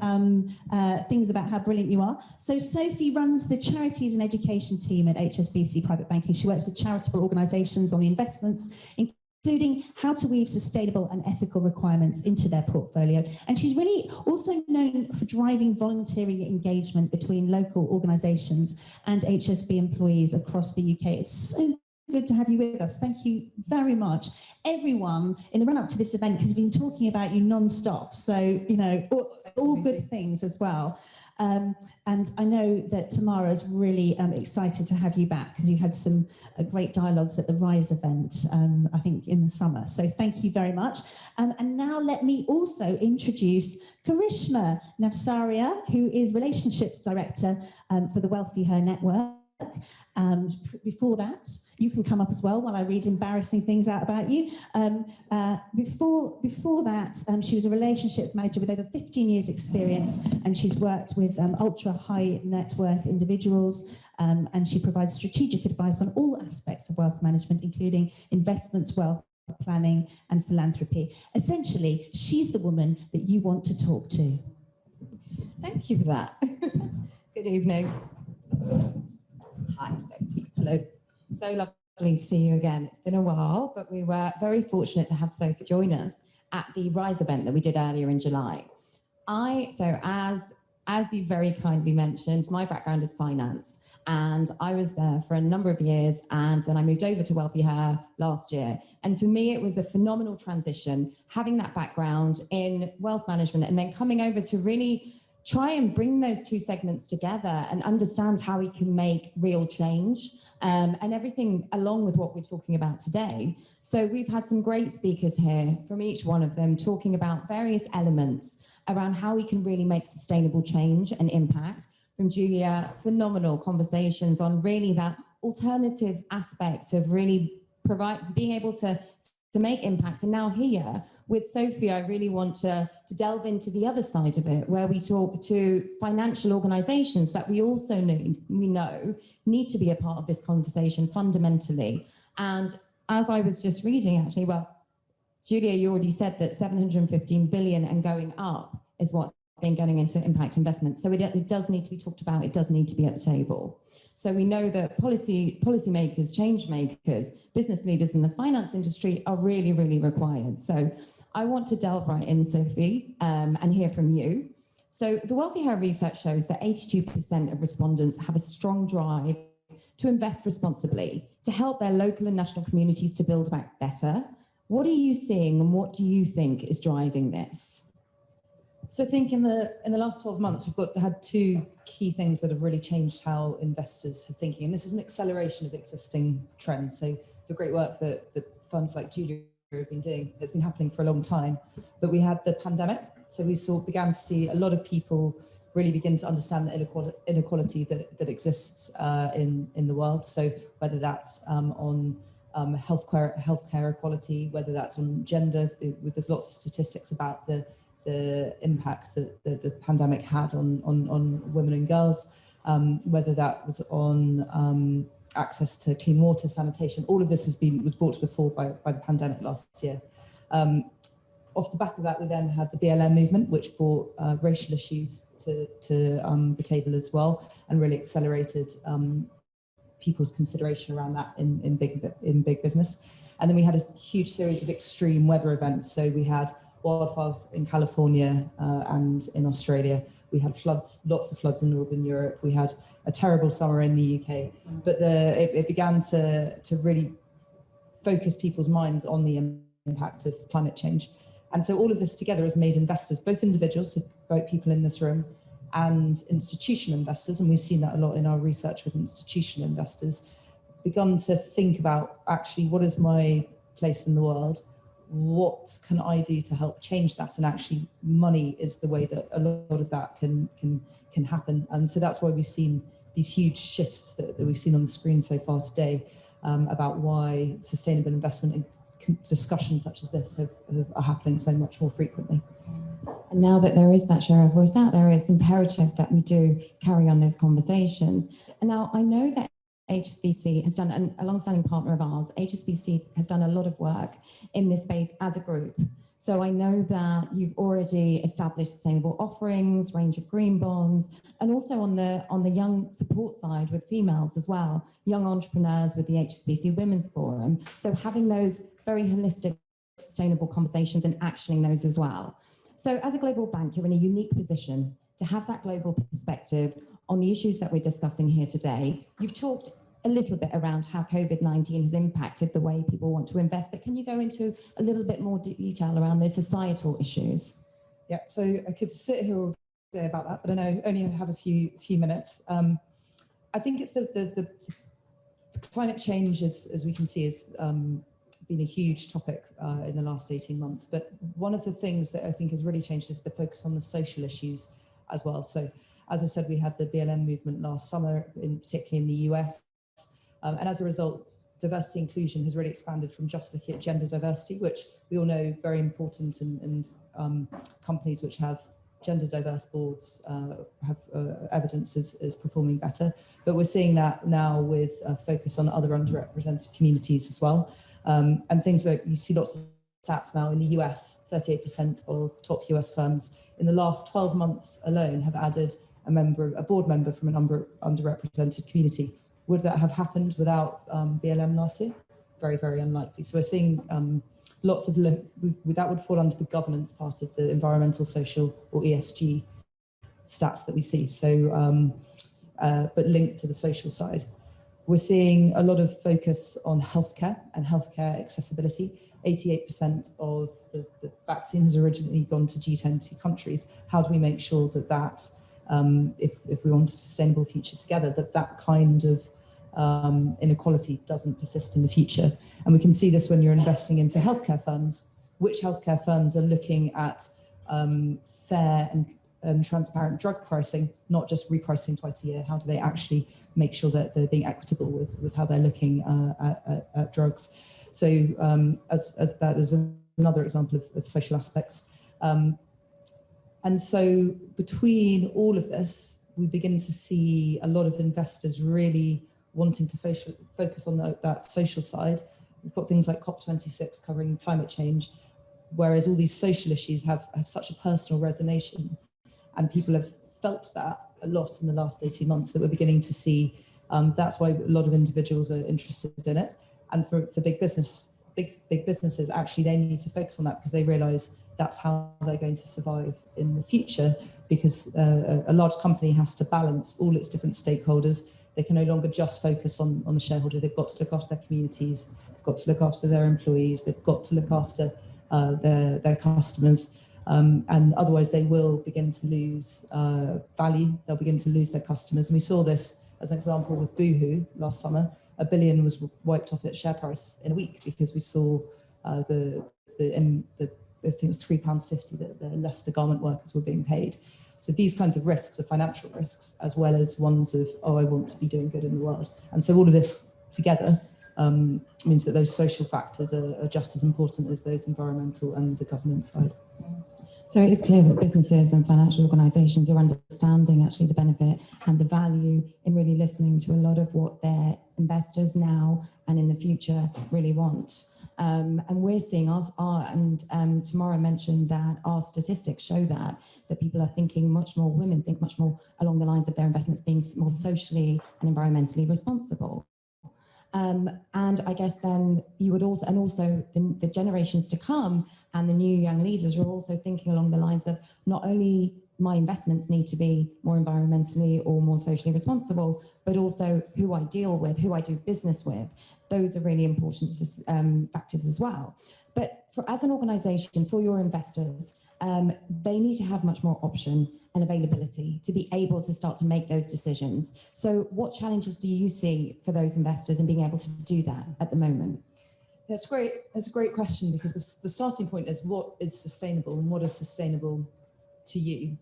things about how brilliant you are. So Sophie runs the Charities and Education team at HSBC Private Banking. She works with charitable organisations on the investments, including how to weave sustainable and ethical requirements into their portfolio. And she's really also known for driving voluntary engagement between local organisations and HSB employees across the UK. It's so good to have you with us. Thank you very much. Everyone in the run-up to this event has been talking about you non-stop. So, you know, all good things as well. And I know that Tamara is really excited to have you back because you had some great dialogues at the RISE event, I think in the summer. So thank you very much. And now let me also introduce Karishma Navsaria, who is Relationships Director for the WealthiHer Network. Before that, you can come up as well while I read embarrassing things out about you. Before that, she was a relationship manager with over 15 years experience, and she's worked with ultra high net worth individuals, and she provides strategic advice on all aspects of wealth management, including investments, wealth planning and philanthropy. Essentially, she's the woman that you want to talk to. Thank you for that. Good evening. Hi, Sophie. Hello. So lovely to see you again. It's been a while, but we were very fortunate to have Sophie join us at the RISE event that we did earlier in July. So as you very kindly mentioned, my background is finance, and I was there for a number of years, and then I moved over to WealthiHer last year. And for me, it was a phenomenal transition, having that background in wealth management and then coming over to really try and bring those two segments together and understand how we can make real change, and everything along with what we're talking about today. So we've had some great speakers here from each one of them talking about various elements around how we can really make sustainable change and impact. From Julia, phenomenal conversations on really that alternative aspect of really being able to make impact. And now here with Sophie, I really want to delve into the other side of it, where we talk to financial organizations that we also know need to be a part of this conversation fundamentally. And as I was just reading, actually, well, Julia, you already said that 715 billion and going up is what's been going into impact investments. So it does need to be talked about. It does need to be at the table. So we know that policymakers, change makers, business leaders in the finance industry are really, really required. So I want to delve right in, Sophie, and hear from you. So the WealthiHer research shows that 82% of respondents have a strong drive to invest responsibly, to help their local and national communities to build back better. What are you seeing and what do you think is driving this? So I think in the last 12 months, we've had two key things that have really changed how investors are thinking. And this is an acceleration of existing trends. So the great work that firms like Julia have been doing, it's been happening for a long time. But we had the pandemic. So we began to see a lot of people really begin to understand the inequality that exists in the world. So whether that's on healthcare equality, whether that's on gender, there's lots of statistics about the impact that the pandemic had on women and girls, whether that was on access to clean water, sanitation. All of this was brought to the fore by the pandemic last year. Off the back of that, we then had the BLM movement, which brought racial issues to the table as well, and really accelerated people's consideration around that in big business. And then we had a huge series of extreme weather events. So we had wildfires in California and in Australia. We had floods, lots of floods in Northern Europe. We had a terrible summer in the UK. But it began to really focus people's minds on the impact of climate change. And so all of this together has made investors, both individuals, so both people in this room, and institutional investors, and we've seen that a lot in our research with institutional investors, begun to think about actually what is my place in the world, what can I do to help change that, and actually money is the way that a lot of that can happen. And so that's why we've seen these huge shifts that we've seen on the screen so far today, about why sustainable investment and discussions such as this are happening so much more frequently. And now that there is that share of voice out there, it's imperative that we do carry on those conversations. And now I know that HSBC has done, and a long-standing partner of ours, HSBC has done a lot of work in this space as a group. So I know that you've already established sustainable offerings, range of green bonds, and also on the young support side with females as well, young entrepreneurs with the HSBC Women's Forum. So having those very holistic, sustainable conversations and actioning those as well. So as a global bank, you're in a unique position to have that global perspective on the issues that we're discussing here today. You've talked a little bit around how COVID-19 has impacted the way people want to invest, but can you go into a little bit more detail around those societal issues? Yeah, so I could sit here all day about that, but I know only have a few minutes. I think it's the climate change, as we can see, has been a huge topic in the last 18 months. But one of the things that I think has really changed is the focus on the social issues as well. So as I said, we had the BLM movement last summer, particularly in the US. And as a result, diversity inclusion has really expanded from just looking at gender diversity, which we all know very important, and companies which have gender diverse boards have evidence is performing better. But we're seeing that now with a focus on other underrepresented communities as well. And things like, you see lots of stats now in the US, 38% of top US firms in the last 12 months alone have added a board member from an underrepresented community. Would that have happened without BLM last year? Very, very unlikely. So we're seeing lots of, that would fall under the governance part of the environmental, social, or ESG stats that we see. So, but linked to the social side. We're seeing a lot of focus on healthcare and healthcare accessibility. 88% of the vaccine has originally gone to G20 countries. How do we make sure that if we want a sustainable future together, that kind of inequality doesn't persist in the future? And we can see this when you're investing into healthcare firms. Which healthcare firms are looking at fair and transparent drug pricing, not just repricing twice a year? How do they actually make sure that they're being equitable with how they're looking at drugs? So as that is another example of social aspects. And so between all of this, we begin to see a lot of investors really wanting to focus on that social side. We've got things like COP26 covering climate change, whereas all these social issues have such a personal resonance, and people have felt that a lot in the last 18 months, that we're beginning to see. That's why a lot of individuals are interested in it. And for big businesses, actually, they need to focus on that, because they realize that's how they're going to survive in the future, because a large company has to balance all its different stakeholders. They can no longer just focus on the shareholder. They've got to look after their communities, they've got to look after their employees, they've got to look after their customers. And otherwise they will begin to lose value, they'll begin to lose their customers. And we saw this as an example with Boohoo last summer. $1 billion was wiped off its share price in a week, because we saw I think it was £3.50 that the Leicester garment workers were being paid. So these kinds of risks are financial risks, as well as ones of, I want to be doing good in the world. And so all of this together means that those social factors are just as important as those environmental and the governance side. So it is clear that businesses and financial organisations are understanding actually the benefit and the value in really listening to a lot of what their investors now and in the future really want. And we're seeing Tamara mentioned that our statistics show that people are thinking much more, women think much more along the lines of their investments being more socially and environmentally responsible. And I guess then you would also, and also the generations to come and the new young leaders are also thinking along the lines of not only my investments need to be more environmentally or more socially responsible, but also who I deal with, who I do business with. Those are really important factors as well. But as an organization, for your investors, they need to have much more option and availability to be able to start to make those decisions. So what challenges do you see for those investors in being able to do that at the moment? That's great. That's a great question, because the starting point is what is sustainable and what is sustainable to you.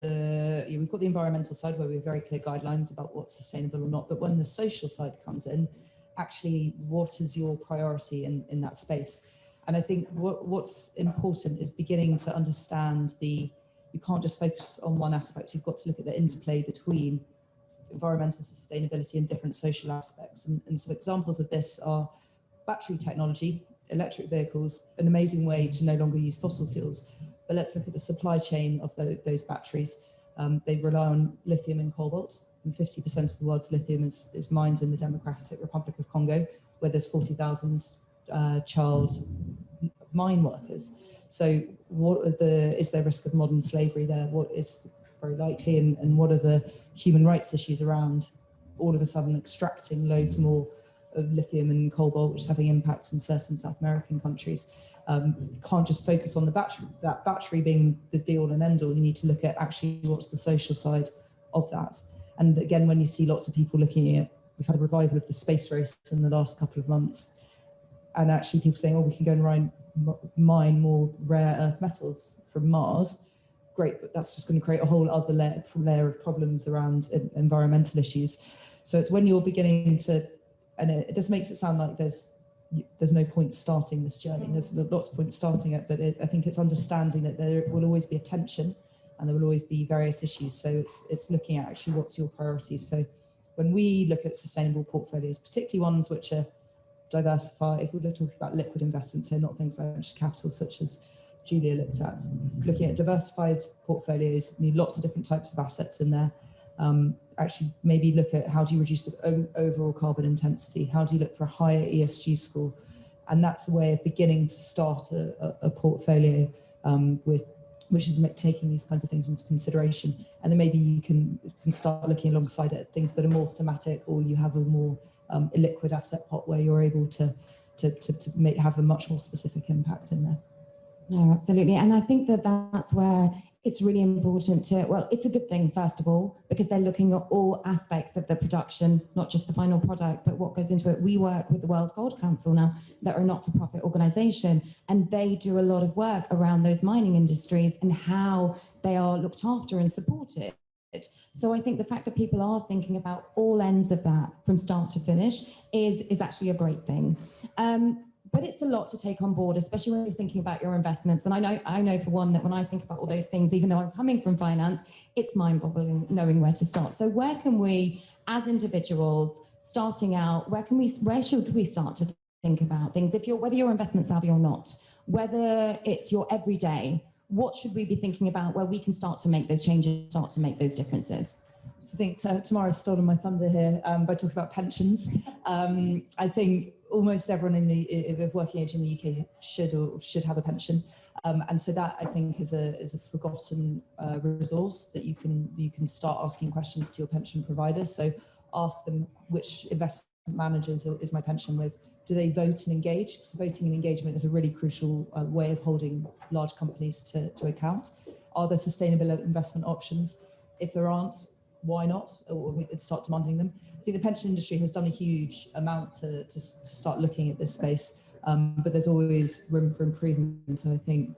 We've got the environmental side where we have very clear guidelines about what's sustainable or not, but when the social side comes in, actually, what is your priority in that space? And I think what's important is beginning to understand you can't just focus on one aspect. You've got to look at the interplay between environmental sustainability and different social aspects. And some examples of this are battery technology, electric vehicles, an amazing way to no longer use fossil fuels. But let's look at the supply chain of those batteries. They rely on lithium and cobalt, and 50% of the world's lithium is mined in the Democratic Republic of Congo, where there's 40,000 child mine workers. So is there risk of modern slavery there? What is very likely, and what are the human rights issues around all of a sudden extracting loads more of lithium and cobalt, which is having impacts in certain South American countries? Can't just focus on that battery being the be all and end all. You need to look at actually what's the social side of that. And again, when you see lots of people looking at, we've had a revival of the space race in the last couple of months, and actually people saying, oh, we can go and mine more rare earth metals from Mars. Great, but that's just going to create a whole other layer of problems around environmental issues. So it's when you're beginning to, and it just makes it sound like there's no point starting this journey. There's lots of points starting it, but I think it's understanding that there will always be a tension and there will always be various issues. So it's looking at actually what's your priorities. So when we look at sustainable portfolios, particularly ones which are diversified, if we're talking about liquid investments here, not things like venture capital, such as Julia looks at, looking at diversified portfolios, you need lots of different types of assets in there. Actually, maybe look at how do you reduce the overall carbon intensity? How do you look for a higher ESG score? And that's a way of beginning to start a portfolio which is taking these kinds of things into consideration. And then maybe you can start looking alongside it at things that are more thematic, or you have a more illiquid asset pot where you're able to have a much more specific impact in there. No, absolutely. And I think that's where it's really important to, well, it's a good thing, first of all, because they're looking at all aspects of the production, not just the final product, but what goes into it. We work with the World Gold Council now, that are a not-for-profit organization, and they do a lot of work around those mining industries and how they are looked after and supported. So I think the fact that people are thinking about all ends of that from start to finish is actually a great thing. But it's a lot to take on board, especially when you're thinking about your investments. And I know for one that when I think about all those things, even though I'm coming from finance, it's mind-boggling knowing where to start. So where can we, as individuals, starting out, where should we start to think about things? Whether you're investment savvy or not, whether it's your everyday, what should we be thinking about where we can start to make those changes, start to make those differences? So I think Tamara's stolen my thunder here by talking about pensions. I think almost everyone of working age in the UK should have a pension, and so that I think is a forgotten resource that you can start asking questions to your pension provider. So ask them, which investment managers is my pension with? Do they vote and engage? Because voting and engagement is a really crucial way of holding large companies to account. Are there sustainable investment options? If there aren't, why not? Or we'd start demanding them. I think the pension industry has done a huge amount to start looking at this space, but there's always room for improvement. And I think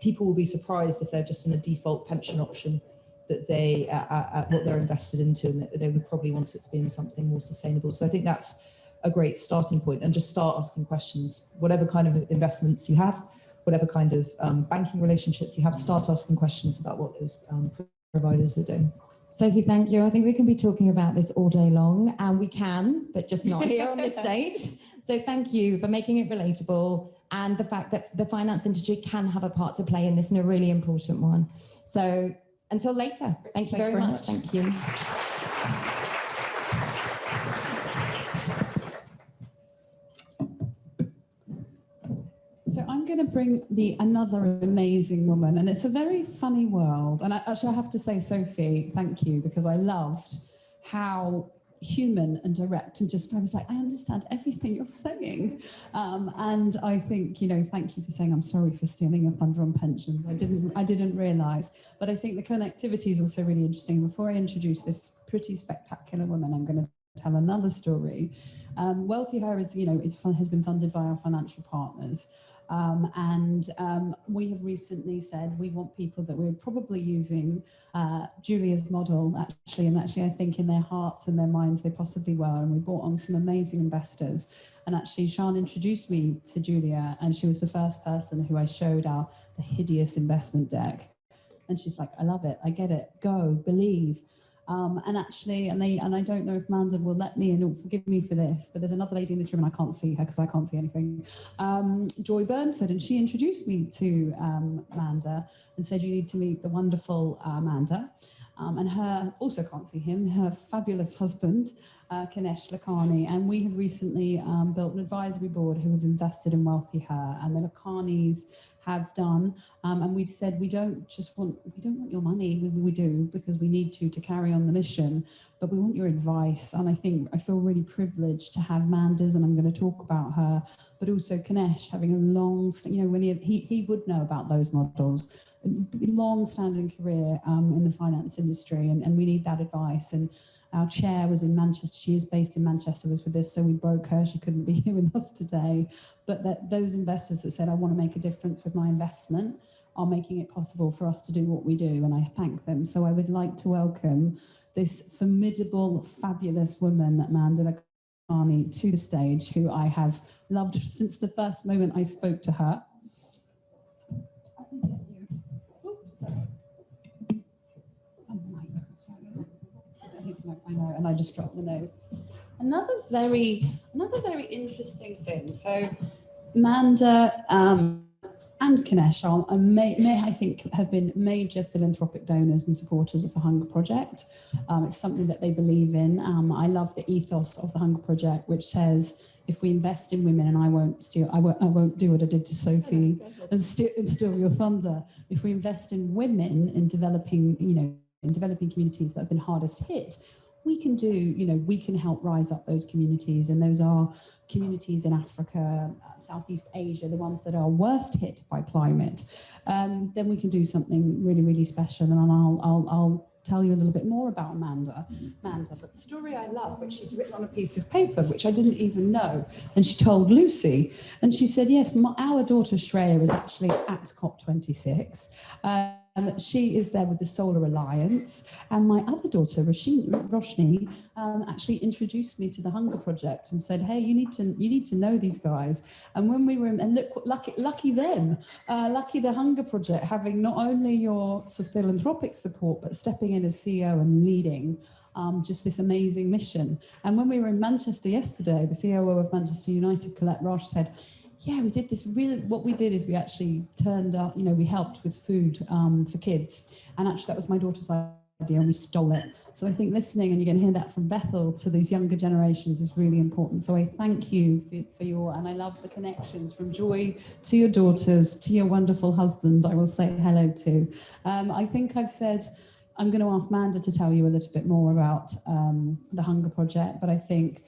people will be surprised if they're just in a default pension option that they, at what they're invested into, and that they would probably want it to be in something more sustainable. So I think that's a great starting point, and just start asking questions. Whatever kind of investments you have, whatever kind of banking relationships you have, start asking questions about what those providers are doing. Sophie, thank you. I think we can be talking about this all day long, and we can, but just not here on this stage. So thank you for making it relatable, and the fact that the finance industry can have a part to play in this, and a really important one. So until later, thank you very much. Thank you. So I'm going to bring another amazing woman, and it's a very funny world. And actually, I have to say, Sophie, thank you, because I loved how human and direct, and just I was like, I understand everything you're saying, and I think, you know, thank you for saying I'm sorry for stealing your thunder on pensions. I didn't realise, but I think the connectivity is also really interesting. Before I introduce this pretty spectacular woman, I'm going to tell another story. WealthiHer is, you know, has been funded by our financial partners. We have recently said we want people that we're probably using Julia's model, actually, and actually I think in their hearts and their minds they possibly were, and we brought on some amazing investors. And actually Sian introduced me to Julia, and she was the first person who I showed the hideous investment deck, and she's like, I love it, I get it, go, believe. And I don't know if Manda will let me, and will forgive me for this, but there's another lady in this room and I can't see her because I can't see anything, Joy Burnford, and she introduced me to Manda and said, you need to meet the wonderful Manda, and her, also can't see him, her fabulous husband, Kanesh Lakhani. And we have recently built an advisory board who have invested in WealthiHer, and the Lakhanis have done, and we've said we don't want your money. We do, because we need to carry on the mission, but we want your advice. And I feel really privileged to have Manda's, and I'm going to talk about her, but also Kanesh having a long, you know, when he would know about those models, long-standing career in the finance industry, and we need that advice. And our chair was in Manchester. She is based in Manchester, was with us, so we broke her. She couldn't be here with us today. But those investors that said, I want to make a difference with my investment, are making it possible for us to do what we do, and I thank them. So I would like to welcome this formidable, fabulous woman, Manda Lakhani, to the stage, who I have loved since the first moment I spoke to her. I know, and I just dropped the notes. Another very interesting thing. So, Manda and Kanesh I think have been major philanthropic donors and supporters of the Hunger Project. It's something that they believe in. I love the ethos of the Hunger Project, which says, if we invest in women, and I won't do what I did to Sophie and steal your thunder. If we invest in women in developing communities that have been hardest hit, we can help rise up those communities, and those are communities in Africa, Southeast Asia, the ones that are worst hit by climate. Then we can do something really, really special, and I'll tell you a little bit more about Manda. But the story I love, which she's written on a piece of paper, which I didn't even know, and she told Lucy, and she said, yes, our daughter Shreya is actually at COP26. She is there with the Solar Alliance, and my other daughter, Roshni, actually introduced me to the Hunger Project and said, "Hey, you need to know these guys." And when we were in, and look, lucky them, lucky the Hunger Project, having not only your sort of philanthropic support, but stepping in as CEO and leading just this amazing mission. And when we were in Manchester yesterday, the COO of Manchester United, Colette Roche, said, yeah, we did this really, what we did is we actually turned up, we helped with food for kids. And actually that was my daughter's idea, and we stole it. So I think listening, and you're going to hear that from Bethel, to these younger generations is really important. So I thank you for your, and I love the connections from Joy to your daughters, to your wonderful husband, I will say hello to. I think I've said, I'm going to ask Manda to tell you a little bit more about the Hunger Project, but I think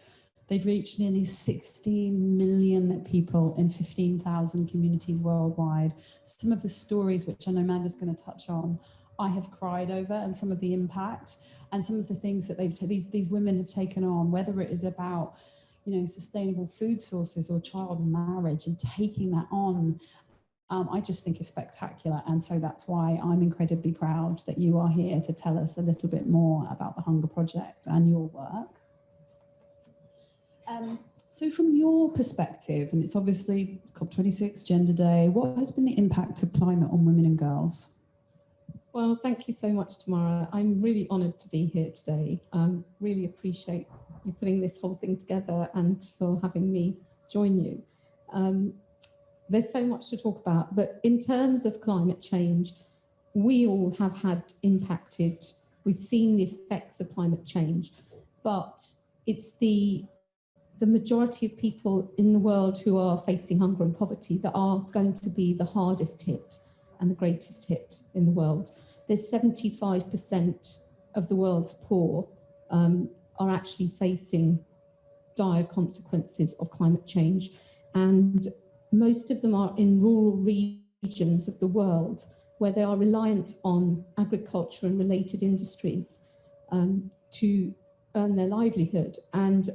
they've reached nearly 16 million people in 15,000 communities worldwide. Some of the stories, which I know Amanda's going to touch on, I have cried over, and some of the impact and some of the things that these women have taken on, whether it is about, sustainable food sources or child marriage, and taking that on, I just think is spectacular. And so that's why I'm incredibly proud that you are here to tell us a little bit more about the Hunger Project and your work. So from your perspective, and it's obviously COP26, Gender Day, what has been the impact of climate on women and girls? Well, thank you so much, Tamara. I'm really honoured to be here today. Really appreciate you putting this whole thing together and for having me join you. There's so much to talk about, but in terms of climate change, we all have had impacted, we've seen the effects of climate change, but it's the majority of people in the world who are facing hunger and poverty that are going to be the hardest hit and the greatest hit in the world. There's 75% of the world's poor are actually facing dire consequences of climate change. And most of them are in rural regions of the world where they are reliant on agriculture and related industries to earn their livelihood. And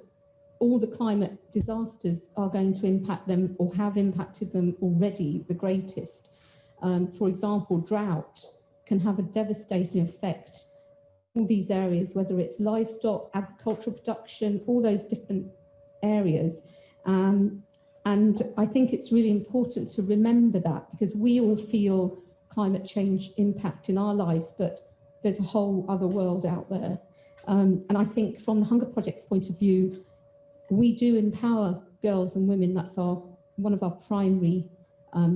all the climate disasters are going to impact them or have impacted them already the greatest. For example, drought can have a devastating effect on all these areas, whether it's livestock, agricultural production, all those different areas. And I think it's really important to remember that, because we all feel climate change impact in our lives, but there's a whole other world out there. And I think from the Hunger Project's point of view, we do empower girls and women. That's one of our primary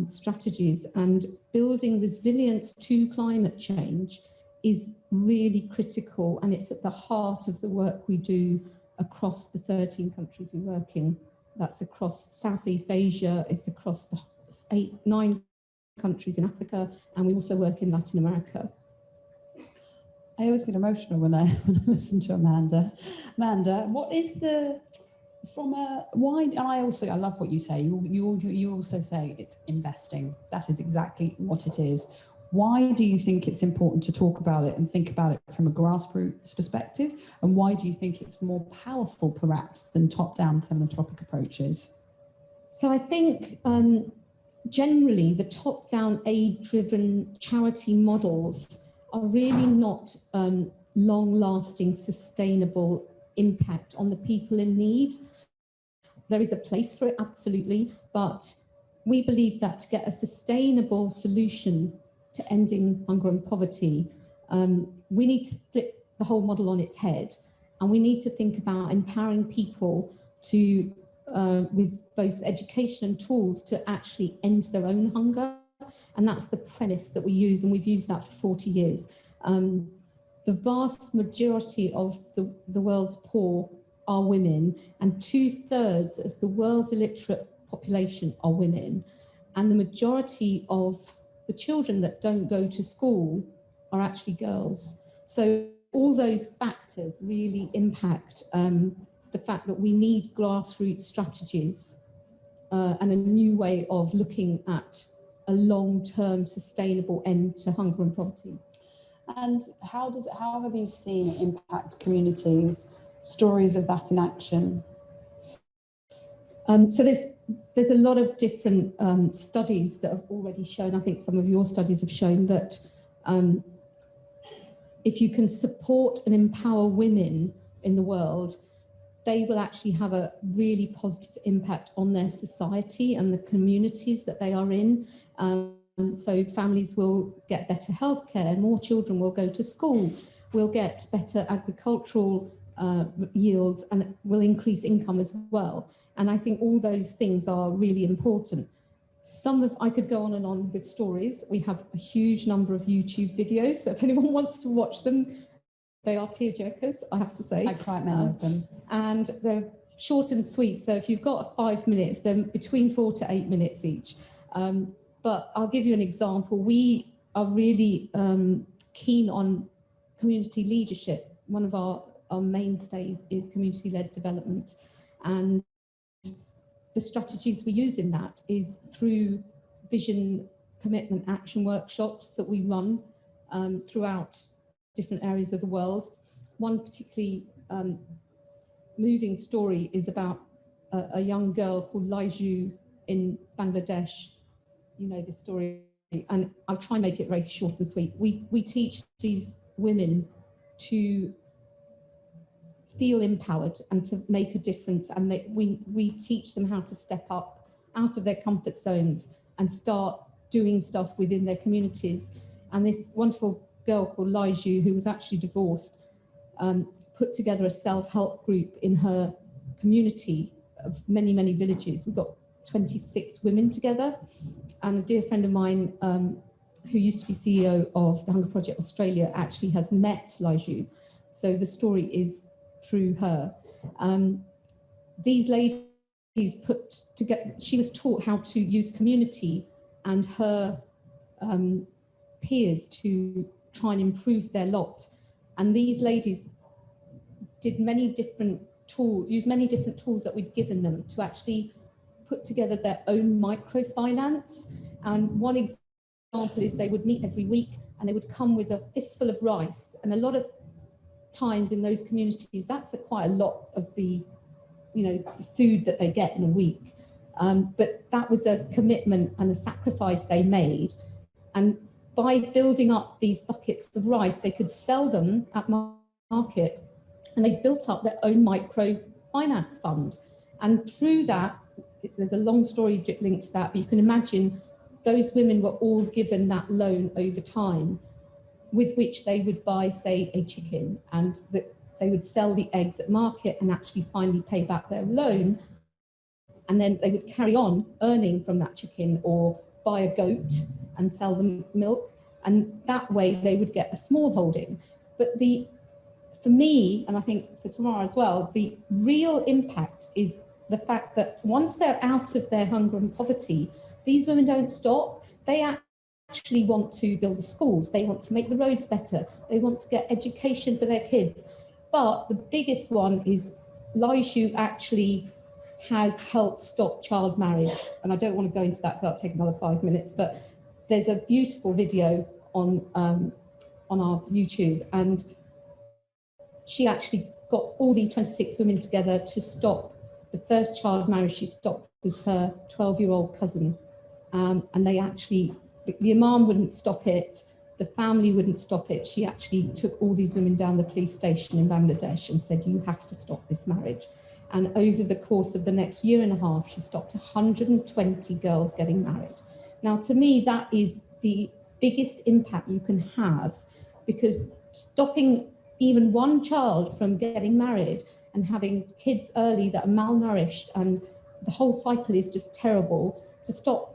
strategies. And building resilience to climate change is really critical, and it's at the heart of the work we do across the 13 countries we work in. That's across Southeast Asia, it's across the 9 countries in Africa, and we also work in Latin America. I always get emotional when I listen to Amanda. Amanda, what is the, why, and I love what you say. You also say it's investing. That is exactly what it is. Why do you think it's important to talk about it and think about it from a grassroots perspective? And why do you think it's more powerful, perhaps, than top-down philanthropic approaches? So I think generally the top-down aid-driven charity models are really not long-lasting, sustainable impact on the people in need. There is a place for it, absolutely, but we believe that to get a sustainable solution to ending hunger and poverty, we need to flip the whole model on its head, and we need to think about empowering people to, with both education and tools, to actually end their own hunger. And that's the premise that we use, and we've used that for 40 years. The vast majority of the world's poor are women, and 2/3 of the world's illiterate population are women. And the majority of the children that don't go to school are actually girls. So all those factors really impact the fact that we need grassroots strategies and a new way of looking at a long-term sustainable end to hunger and poverty. And how have you seen it impact communities, stories of that in action? So there's a lot of different studies that have already shown, I think some of your studies have shown, that if you can support and empower women in the world, they will actually have a really positive impact on their society and the communities that they are in. So families will get better healthcare, more children will go to school, we'll get better agricultural yields, and will increase income as well. And I think all those things are really important. I could go on and on with stories. We have a huge number of YouTube videos, so if anyone wants to watch them, they are tearjerkers, I have to say. I quite many of them. And they're short and sweet, so if you've got 5 minutes, they're between 4 to 8 minutes each. But I'll give you an example. We are really keen on community leadership. One of our mainstays is community-led development. And the strategies we use in that is through vision, commitment, action workshops that we run throughout different areas of the world. One particularly moving story is about a young girl called Laiju in Bangladesh. You know this story, and I'll try and make it very short and sweet. We teach these women to feel empowered and to make a difference, and we teach them how to step up out of their comfort zones and start doing stuff within their communities. And this wonderful girl called Laiju, who was actually divorced, put together a self-help group in her community of many, many villages. We've got 26 women together, and a dear friend of mine who used to be CEO of the Hunger Project Australia actually has met Laiju. So the story is through her. These ladies put together, she was taught how to use community and her peers to try and improve their lot. And these ladies used many different tools that we'd given them to actually put together their own microfinance. And one example is they would meet every week and they would come with a fistful of rice. And a lot of times in those communities, that's quite a lot of the the food that they get in a week. But that was a commitment and a sacrifice they made. And by building up these buckets of rice, they could sell them at market, and they built up their own microfinance fund. And through that, there's a long story linked to that, but you can imagine those women were all given that loan over time, with which they would buy, say, a chicken, and that they would sell the eggs at market and actually finally pay back their loan. And then they would carry on earning from that chicken or buy a goat and sell them milk. And that way they would get a small holding. But for me, and I think for Tamara as well, the real impact is the fact that once they're out of their hunger and poverty, these women don't stop. They actually want to build the schools. They want to make the roads better. They want to get education for their kids. But the biggest one is Xiao actually has helped stop child marriage. And I don't want to go into that without taking another 5 minutes, but there's a beautiful video on our YouTube, and she actually got all these 26 women together to stop the first child marriage she stopped was her 12-year-old cousin. And they actually, the imam wouldn't stop it, the family wouldn't stop it. She actually took all these women down the police station in Bangladesh and said, you have to stop this marriage. And over the course of the next year and a half, she stopped 120 girls getting married. Now, to me, that is the biggest impact you can have, because stopping even one child from getting married and having kids early that are malnourished, and the whole cycle is just terrible, to stop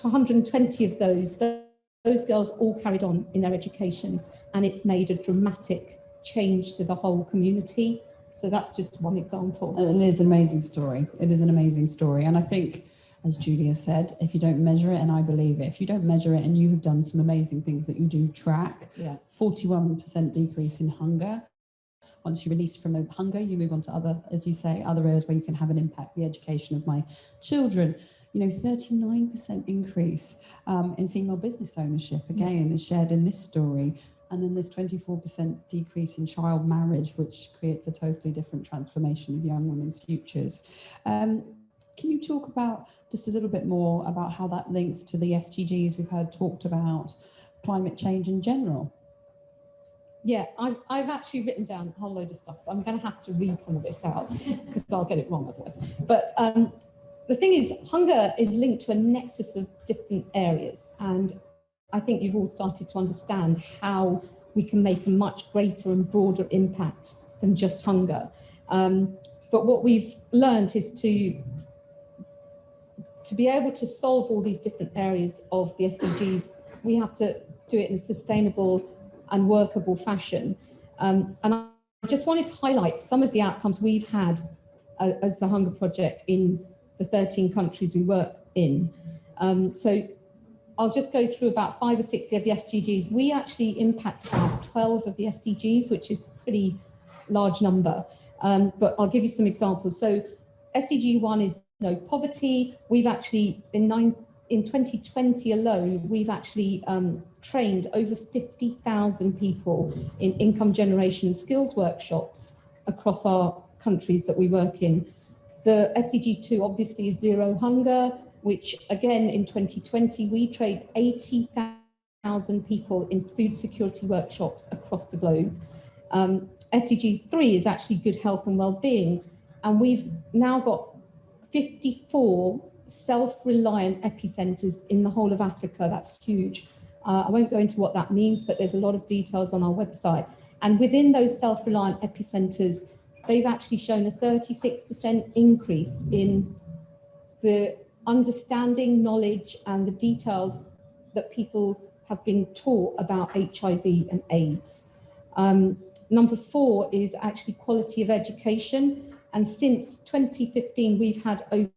120 of those girls all carried on in their educations, and it's made a dramatic change to the whole community. So that's just one example. And it is an amazing story. It is an amazing story. And I think, as Julia said, if you don't measure it, and I believe it, if you don't measure it and you have done some amazing things that you do track, 41% decrease in hunger. Once you release from the hunger, you move on to other, as you say, other areas where you can have an impact, the education of my children. 39% increase in female business ownership, again, is shared in this story. And then there's 24% decrease in child marriage, which creates a totally different transformation of young women's futures. Can you talk about just a little bit more about how that links to the SDGs we've heard talked about, climate change in general? Yeah, I've actually written down a whole load of stuff, so I'm going to have to read some of this out because I'll get it wrong otherwise. But the thing is, hunger is linked to a nexus of different areas. And I think you've all started to understand how we can make a much greater and broader impact than just hunger. But what we've learned is to be able to solve all these different areas of the SDGs, we have to do it in a sustainable and workable fashion. And I just wanted to highlight some of the outcomes we've had as the Hunger Project in the 13 countries we work in. So I'll just go through about 5 or 6 of the SDGs. We actually impact about 12 of the SDGs, which is a pretty large number. But I'll give you some examples. So SDG 1 is no poverty. We've actually, in 2020 alone, we've actually trained over 50,000 people in income generation skills workshops across our countries that we work in. The SDG 2 obviously is zero hunger, which again in 2020, we trained 80,000 people in food security workshops across the globe. SDG 3 is actually good health and well-being. And we've now got 54 self-reliant epicenters in the whole of Africa. That's huge. I won't go into what that means, but there's a lot of details on our website. And within those self-reliant epicenters, they've actually shown a 36% increase in the understanding, knowledge, and the details that people have been taught about HIV and AIDS. Number 4 is actually quality of education. And since 2015, we've had over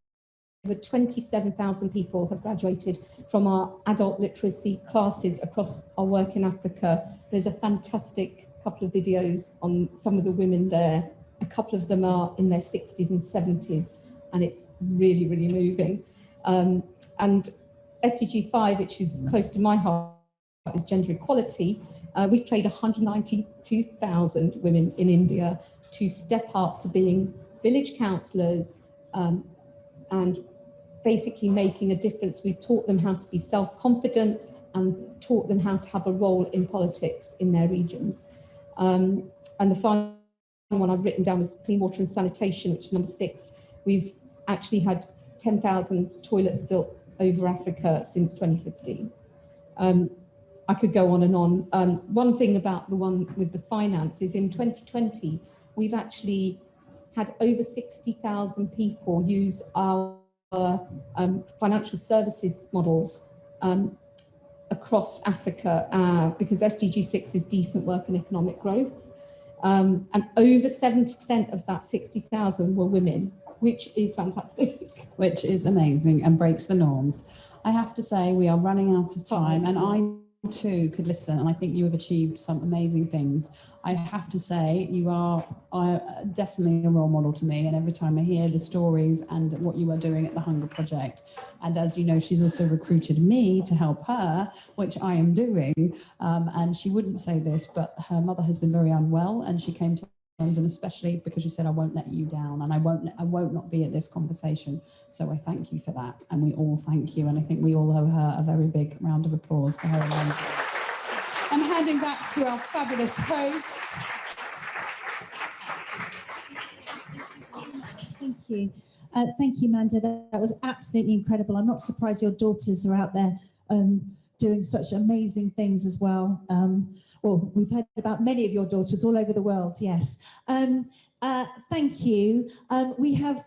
27,000 people have graduated from our adult literacy classes across our work in Africa. There's a fantastic couple of videos on some of the women there A couple of them are in their 60s and 70s, and it's really, really moving. And SDG 5, which is close to my heart, is gender equality. We've trained 192,000 women in India to step up to being village councillors and basically making a difference. We've taught them how to be self-confident and taught them how to have a role in politics in their regions. And the final one I've written down was clean water and sanitation, which is number 6. We've actually had 10,000 toilets built over Africa since 2015. I could go on and on. One thing about the one with the finance is in 2020, we've actually had over 60,000 people use our financial services models across Africa because SDG 6 is decent work and economic growth. And over 70% of that 60,000 were women, which is fantastic. Which is amazing and breaks the norms. I have to say we are running out of time, and I too could listen, and I think you have achieved some amazing things. I have to say you are definitely a role model to me, and every time I hear the stories and what you are doing at the Hunger Project, and as you know, she's also recruited me to help her, which I am doing, and she wouldn't say this, but her mother has been very unwell, and she came to London especially because you said, I won't let you down, and I won't not be at this conversation. So I thank you for that, and we all thank you, and I think we all owe her a very big round of applause for her event. I'm handing back to our fabulous host. Thank you. Thank you, Manda. That was absolutely incredible. I'm not surprised your daughters are out there doing such amazing things as well. Well, we've heard about many of your daughters all over the world, yes. Thank you. We have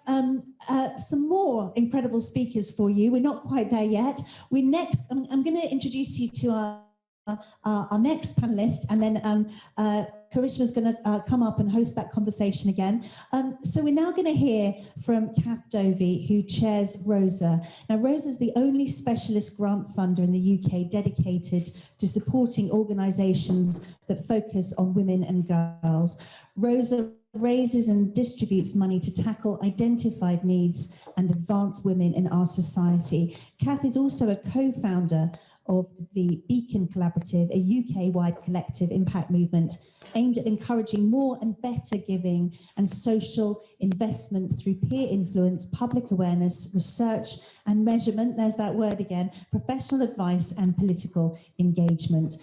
some more incredible speakers for you. We're not quite there yet. I'm going to introduce you to our next panelist, and then Karishma's going to come up and host that conversation again. So we're now going to hear from Kath Dovey, who chairs ROSA. Now, ROSA is the only specialist grant funder in the UK dedicated to supporting organisations that focus on women and girls. ROSA raises and distributes money to tackle identified needs and advance women in our society. Kath is also a co-founder of the Beacon Collaborative, a UK-wide collective impact movement aimed at encouraging more and better giving and social investment through peer influence, public awareness, research and measurement, there's that word again, professional advice and political engagement.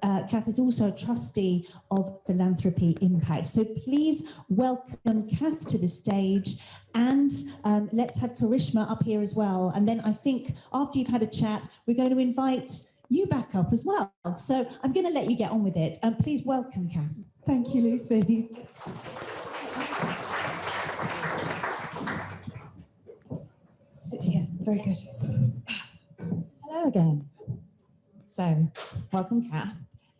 Kath is also a trustee of Philanthropy Impact. So please welcome Kath to the stage, and let's have Karishma up here as well. And then I think after you've had a chat, we're going to invite you back up as well. So I'm going to let you get on with it. Please welcome Kath. Thank you, Lucy. Sit here. Very good. Hello again. So, welcome, Kath.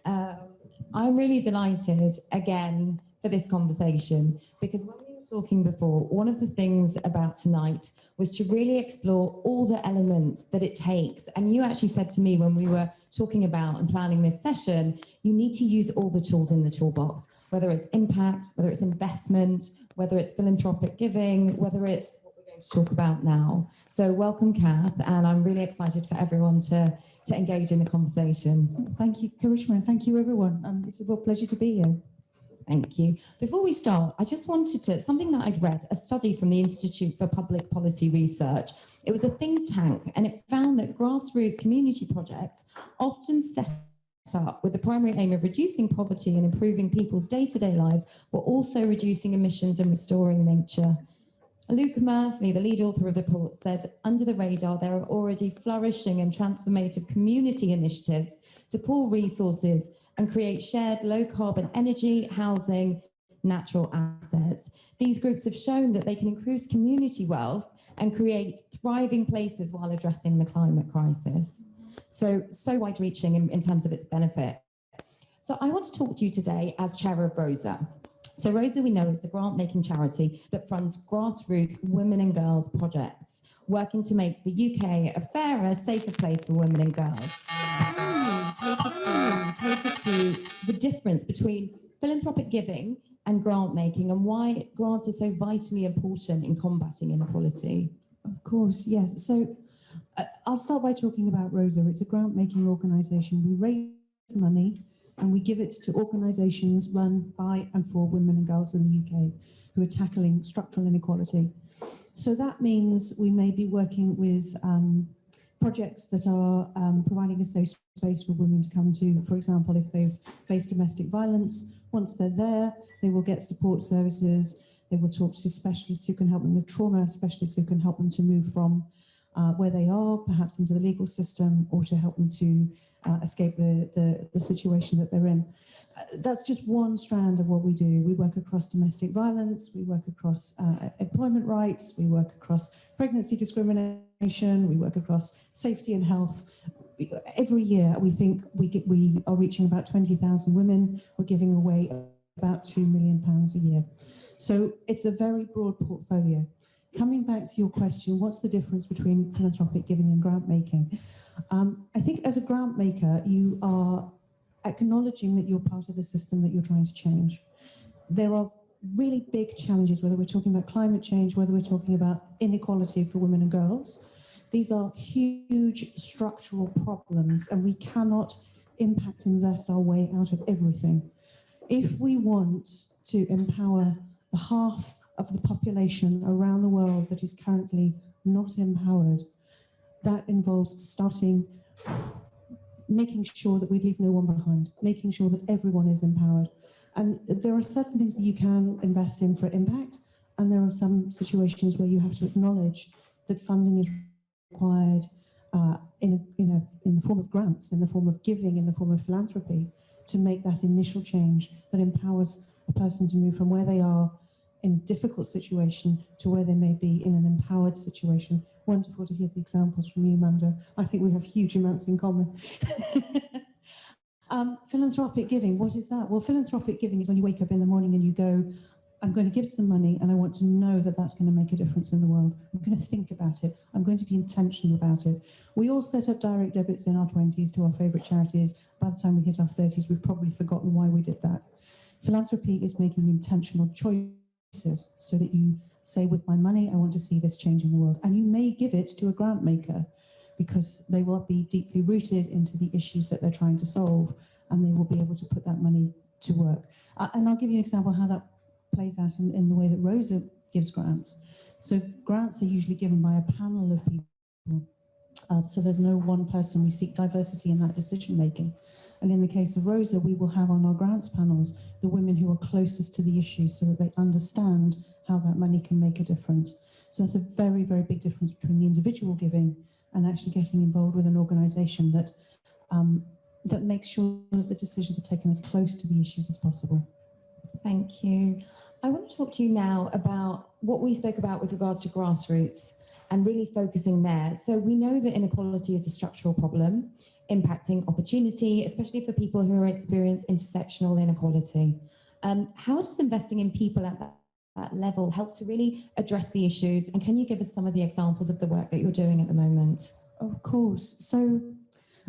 I'm really delighted again for this conversation because when we were talking before, one of the things about tonight was to really explore all the elements that it takes. And you actually said to me when we were talking about and planning this session, you need to use all the tools in the toolbox, whether it's impact, whether it's investment, whether it's philanthropic giving, whether it's what we're going to talk about now. So welcome, Kath, and I'm really excited for everyone to engage in the conversation. Thank you, Karishma, and thank you, everyone. It's a real pleasure to be here. Thank you. Before we start, I just wanted to, something that I'd read, a study from the Institute for Public Policy Research. It was a think tank, and it found that grassroots community projects often set up with the primary aim of reducing poverty and improving people's day-to-day lives, while also reducing emissions and restoring nature. Luke Murphy, the lead author of the report, said, under the radar, there are already flourishing and transformative community initiatives to pool resources and create shared low-carbon energy, housing, natural assets. These groups have shown that they can increase community wealth and create thriving places while addressing the climate crisis. So wide-reaching in terms of its benefit. So I want to talk to you today as chair of ROSA. So ROSA, we know, is the grant-making charity that funds grassroots women and girls projects, working to make the UK a fairer, safer place for women and girls. Take us through the difference between philanthropic giving and grant making, and why grants are so vitally important in combating inequality. Of course, yes. So I'll start by talking about Rosa. It's a grant-making organisation. We raise money and we give it to organisations run by and for women and girls in the UK who are tackling structural inequality. So that means we may be working with projects that are providing a safe space for women to come to. For example, if they've faced domestic violence, once they're there, they will get support services. They will talk to specialists who can help them with trauma, specialists who can help them to move from where they are, perhaps into the legal system, or to help them to escape the situation that they're in. That's just one strand of what we do. We work across domestic violence, we work across employment rights, we work across pregnancy discrimination, we work across safety and health. Every year, we think we are reaching about 20,000 women. We're giving away about £2 million a year. So it's a very broad portfolio. Coming back to your question, what's the difference between philanthropic giving and grant making? I think as a grant maker, you are acknowledging that you're part of the system that you're trying to change. There are really big challenges, whether we're talking about climate change, whether we're talking about inequality for women and girls. These are huge structural problems, and we cannot impact invest our way out of everything. If we want to empower the half of the population around the world that is currently not empowered, that involves starting making sure that we leave no one behind, making sure that everyone is empowered. And there are certain things that you can invest in for impact, and there are some situations where you have to acknowledge that funding is required in the form of grants, in the form of giving, in the form of philanthropy, to make that initial change that empowers a person to move from where they are in a difficult situation to where they may be in an empowered situation. Wonderful to hear the examples from you, Manda. I think we have huge amounts in common. Philanthropic giving, what is that? Well, philanthropic giving is when you wake up in the morning and you go, I'm going to give some money and I want to know that that's going to make a difference in the world. I'm going to think about it. I'm going to be intentional about it. We all set up direct debits in our 20s to our favourite charities. By the time we hit our 30s, we've probably forgotten why we did that. Philanthropy is making intentional choices so that you say, with my money, I want to see this change in the world. And you may give it to a grant maker because they will be deeply rooted into the issues that they're trying to solve, and they will be able to put that money to work. And I'll give you an example of how that plays out in the way that Rosa gives grants. So grants are usually given by a panel of people. So there's no one person. We seek diversity in that decision making. And in the case of Rosa, we will have on our grants panels the women who are closest to the issue so that they understand how that money can make a difference. So that's a very, very big difference between the individual giving and actually getting involved with an organisation that that makes sure that the decisions are taken as close to the issues as possible. Thank you. I want to talk to you now about what we spoke about with regards to grassroots and really focusing there. So we know that inequality is a structural problem impacting opportunity, especially for people who are experiencing intersectional inequality. How does investing in people at that level help to really address the issues? And can you give us some of the examples of the work that you're doing at the moment? Of course. So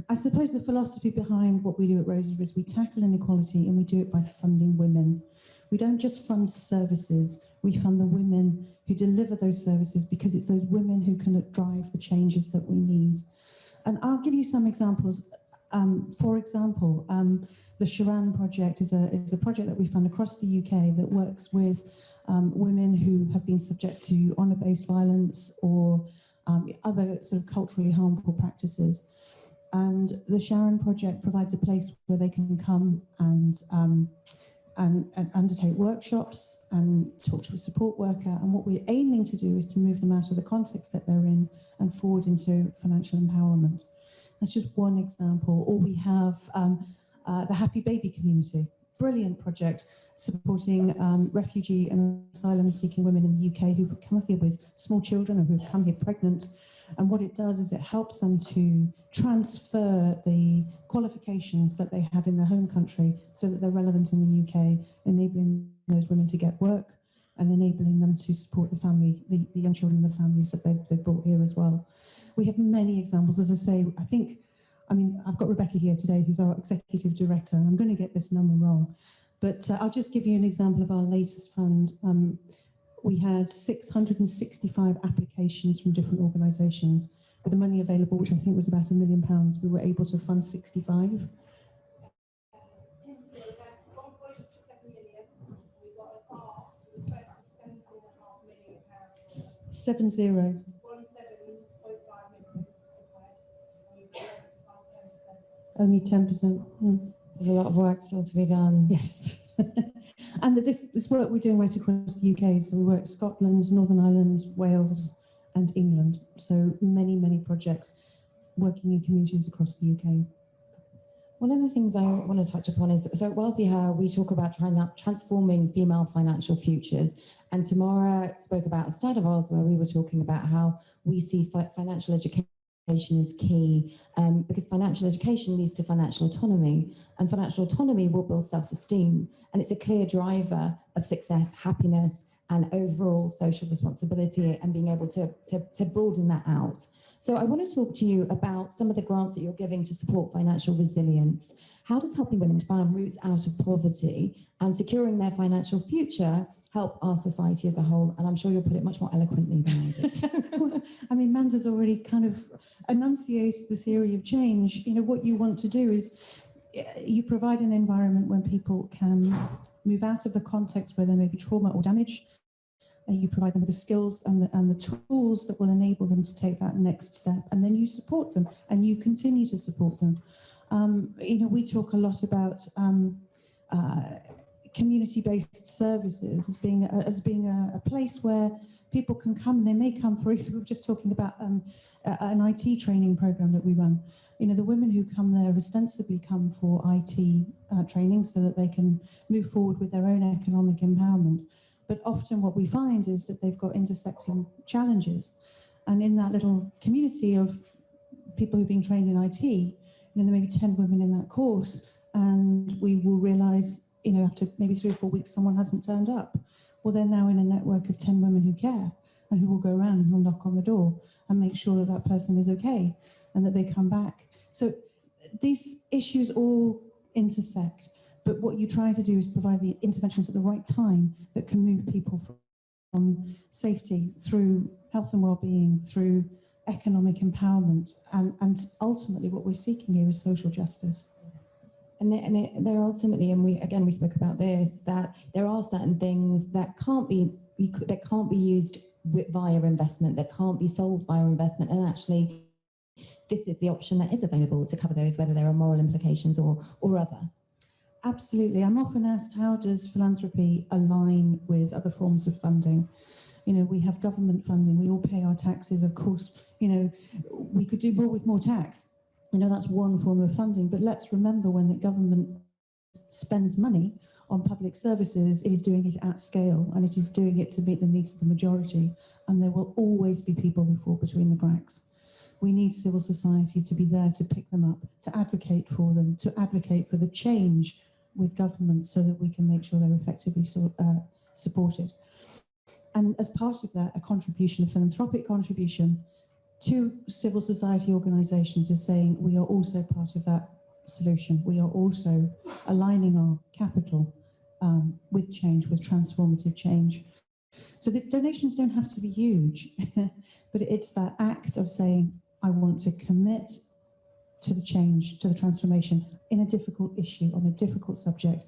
I suppose the philosophy behind what we do at Rosa is we tackle inequality and we do it by funding women. We don't just fund services, we fund the women who deliver those services because it's those women who can drive the changes that we need. And I'll give you some examples. For example, the Sharan project is a project that we fund across the UK that works with women who have been subject to honour-based violence or other sort of culturally harmful practices. And the Sharan project provides a place where they can come and undertake workshops and talk to a support worker. And what we're aiming to do is to move them out of the context that they're in and forward into financial empowerment. That's just one example. Or we have the Happy Baby Community, brilliant project supporting refugee and asylum-seeking women in the UK who come here with small children or who've come here pregnant. And what it does is it helps them to transfer the qualifications that they had in their home country so that they're relevant in the UK, enabling those women to get work and enabling them to support the family, the young children and the families that they've brought here as well. We have many examples. As I say, I've got Rebecca here today, who's our executive director, and I'm going to get this number wrong. But I'll just give you an example of our latest fund. We had 665 applications from different organisations. With the money available, which I think was about £1 million, we were able to fund 65. 70. Only 10%. There's a lot of work still to be done. Yes. And this work we're doing right across the UK. So we work Scotland, Northern Ireland, Wales, and England. So many, many projects working in communities across the UK. One of the things I want to touch upon is, so at WealthiHer, we talk about transforming female financial futures. And Tamara spoke about a start of ours where we were talking about how we see financial education is key, because financial education leads to financial autonomy, and financial autonomy will build self-esteem. And it's a clear driver of success, happiness, and overall social responsibility, and being able to broaden that out. So I want to talk to you about some of the grants that you're giving to support financial resilience. How does helping women find routes out of poverty and securing their financial future help our society as a whole? And I'm sure you'll put it much more eloquently than I did. I mean, Manda's already kind of enunciated the theory of change. You know, what you want to do is you provide an environment where people can move out of a context where there may be trauma or damage. You provide them with the skills and the tools that will enable them to take that next step, and then you support them and you continue to support them. You know, we talk a lot about community-based services as being a place where people can come, and they may come for, we were just talking about an IT training program that we run. You know, the women who come there ostensibly come for IT training so that they can move forward with their own economic empowerment. But often what we find is that they've got intersecting challenges. And in that little community of people who've been trained in IT, you know, there may be 10 women in that course, and we will realise, you know, after maybe 3 or 4 weeks, someone hasn't turned up. Well, they're now in a network of 10 women who care and who will go around and will knock on the door and make sure that that person is okay and that they come back. So these issues all intersect. But what you try to do is provide the interventions at the right time that can move people from safety through health and well-being, through economic empowerment, and ultimately what we're seeking here is social justice. And they're ultimately, and we spoke about this, that there are certain things that can't be used via investment, that can't be solved via investment, and actually this is the option that is available to cover those, whether there are moral implications or other. Absolutely. I'm often asked, how does philanthropy align with other forms of funding? You know, we have government funding, we all pay our taxes, of course. You know, we could do more with more tax. You know, that's one form of funding, but let's remember, when the government spends money on public services, it is doing it at scale, and it is doing it to meet the needs of the majority, and there will always be people who fall between the cracks. We need civil society to be there to pick them up, to advocate for them, to advocate for the change with government so that we can make sure they're effectively supported. And as part of that, a contribution, a philanthropic contribution to civil society organisations is saying we are also part of that solution. We are also aligning our capital with change, with transformative change. So the donations don't have to be huge, but it's that act of saying, I want to commit to the change, to the transformation in a difficult issue, on a difficult subject.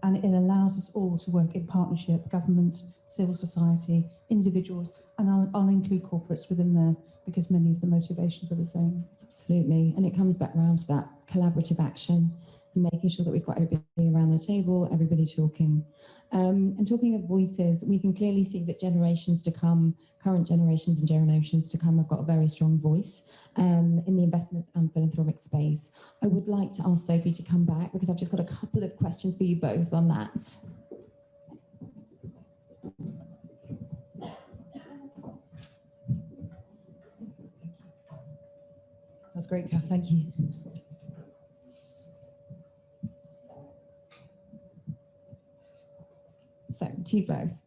And it allows us all to work in partnership, government, civil society, individuals, and I'll include corporates within there, because many of the motivations are the same. Absolutely. And it comes back around to that collaborative action and making sure that we've got everybody around the table, everybody talking. And talking of voices, we can clearly see that generations to come, current generations and generations to come, have got a very strong voice in the investments and philanthropic space. I would like to ask Sophie to come back, because I've just got a couple of questions for you both on that. That's great, Kath, thank you. So, to you both.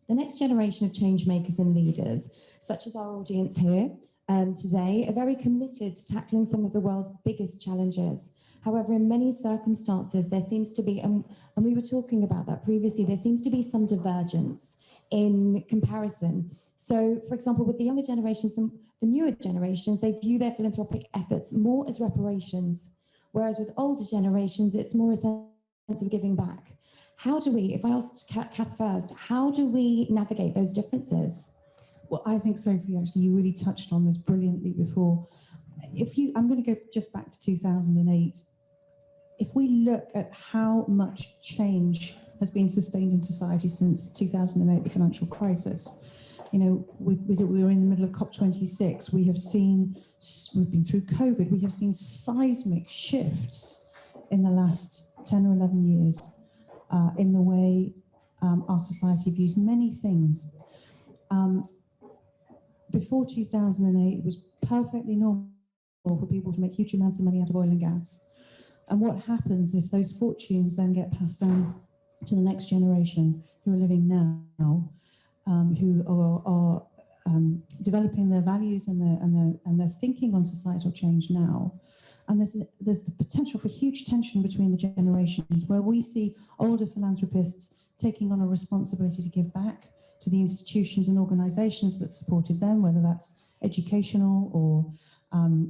The next generation of change makers and leaders, such as our audience here today, are very committed to tackling some of the world's biggest challenges. However, in many circumstances, there seems to be, and we were talking about that previously, there seems to be some divergence in comparison. So, for example, with the younger generations, the newer generations, they view their philanthropic efforts more as reparations, whereas with older generations, it's more a sense of giving back. How do we, if I asked Kath first, how do we navigate those differences? Well, I think, Sophie, actually, you really touched on this brilliantly before. I'm going to go just back to 2008. If we look at how much change has been sustained in society since 2008, the financial crisis, you know, we were in the middle of COP26. We've been through COVID. We have seen seismic shifts in the last 10 or 11 years in the way our society views many things. Before 2008, it was perfectly normal for people to make huge amounts of money out of oil and gas. And what happens if those fortunes then get passed down to the next generation who are living now, who are developing their values and their thinking on societal change now? And there's the potential for huge tension between the generations, where we see older philanthropists taking on a responsibility to give back to the institutions and organizations that supported them, whether that's educational or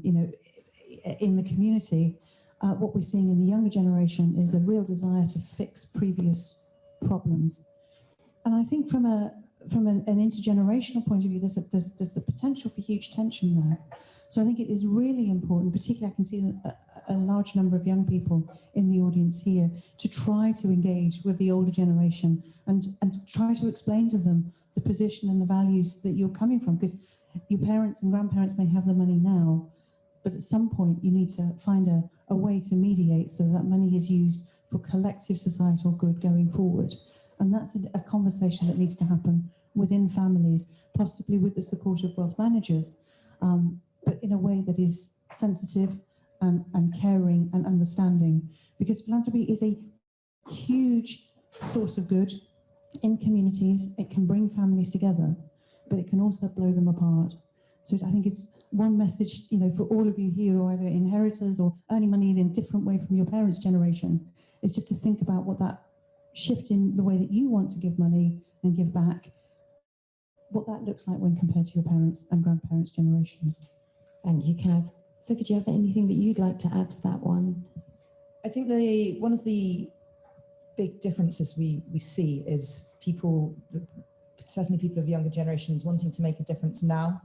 in the community. What we're seeing in the younger generation is a real desire to fix previous problems. And I think from an intergenerational point of view, there's the potential for huge tension there. So I think it is really important, particularly I can see a large number of young people in the audience here, to try to engage with the older generation and try to explain to them the position and the values that you're coming from, because your parents and grandparents may have the money now, but at some point you need to find a way to mediate so that money is used for collective societal good going forward. And that's a conversation that needs to happen within families, possibly with the support of wealth managers, but in a way that is sensitive and caring and understanding, because philanthropy is a huge source of good in communities. It can bring families together, but it can also blow them apart. So I think it's one message, you know, for all of you here who are either inheritors or earning money in a different way from your parents' generation, is just to think about what that shift in the way that you want to give money and give back, what that looks like when compared to your parents' and grandparents' generations. Thank you, Kath. Sophie, do you have anything that you'd like to add to that one? I think one of the big differences we see is people, certainly people of younger generations, wanting to make a difference now,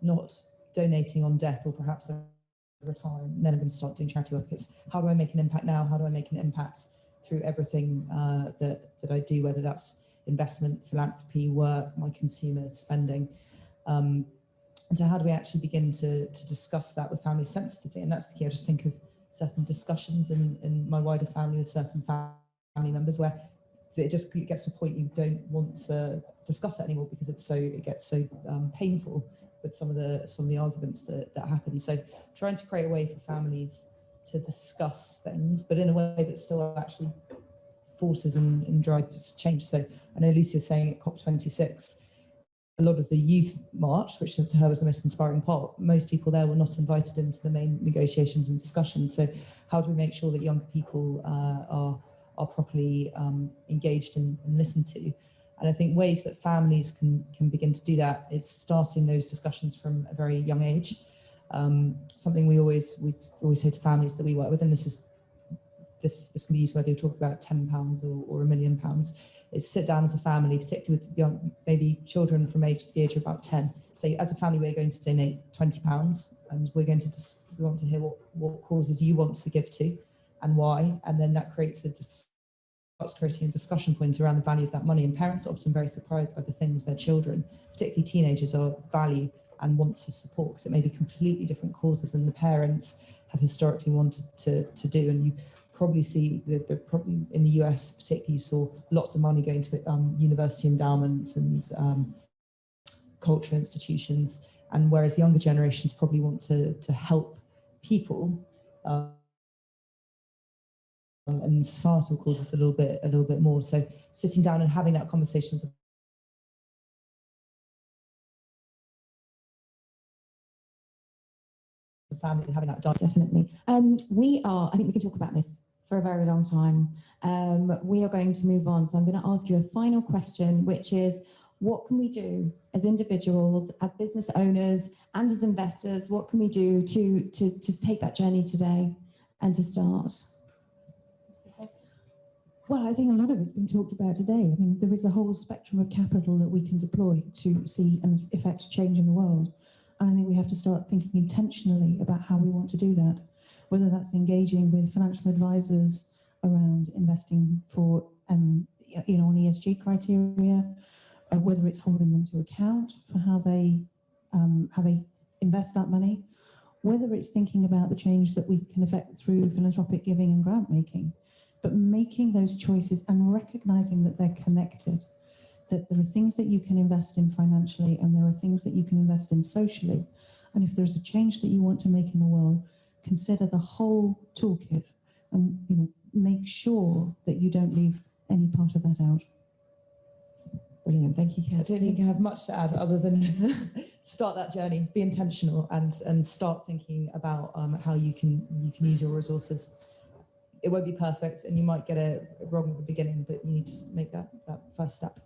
not donating on death or perhaps retiring, and then I'm going to start doing charity work. It's how do I make an impact now? How do I make an impact through everything that I do, whether that's investment, philanthropy, work, my consumer spending. And so how do we actually begin to discuss that with families sensitively? And that's the key. I just think of certain discussions in my wider family with certain family members where it gets to a point you don't want to discuss it anymore because it gets so painful with some of the arguments that happen. So trying to create a way for families to discuss things, but in a way that still actually forces and drives change. So I know Lucy was saying at COP26, a lot of the youth march, which to her was the most inspiring part, most people there were not invited into the main negotiations and discussions. So how do we make sure that younger people are properly engaged and listened to? And I think ways that families can begin to do that is starting those discussions from a very young age. Something we always say to families that we work with, and this can be used whether you talk about £10 or £1 million, is sit down as a family, particularly with young, maybe children from the age of about 10. Say, as a family, we're going to donate £20, and we want to hear what causes you want to give to and why, and then that starts creating a discussion point around the value of that money. And parents are often very surprised by the things their children, particularly teenagers, value and want to support, because it may be completely different causes than the parents have historically wanted to do. And you probably see probably in the US particularly, you saw lots of money going to university endowments and cultural institutions, and whereas younger generations probably want to help people, and societal causes a little bit more. So sitting down and having that conversation as a family and having that done. Definitely. I think we can talk about this for a very long time. We are going to move on. So I'm going to ask you a final question, which is, what can we do as individuals, as business owners, and as investors? What can we do to take that journey today and to start? Well, I think a lot of it's been talked about today. I mean, there is a whole spectrum of capital that we can deploy to see and effect change in the world. And I think we have to start thinking intentionally about how we want to do that, whether that's engaging with financial advisors around investing for, on ESG criteria, whether it's holding them to account for how they invest that money, whether it's thinking about the change that we can effect through philanthropic giving and grant making. But making those choices and recognizing that they're connected, that there are things that you can invest in financially and there are things that you can invest in socially. And if there's a change that you want to make in the world, consider the whole toolkit and make sure that you don't leave any part of that out. Brilliant, thank you, Kat. I don't think I have much to add other than start that journey, be intentional, and start thinking about how you can use your resources. It won't be perfect and you might get it wrong at the beginning, but you need to make that first step.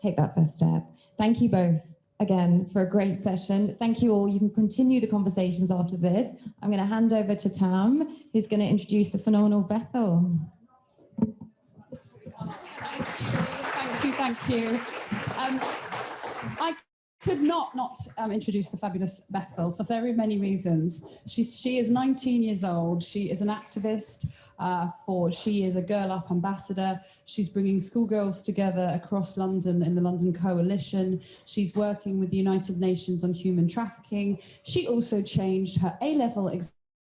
Take that first step. Thank you both again for a great session. Thank you all. You can continue the conversations after this. I'm going to hand over to Tam, who's going to introduce the phenomenal Bethel. Thank you. I could not introduce the fabulous Bethel for very many reasons. She is 19 years old. She is an activist. She is a Girl Up ambassador. She's bringing schoolgirls together across London in the London Coalition. She's working with the United Nations on human trafficking. She also changed her A-level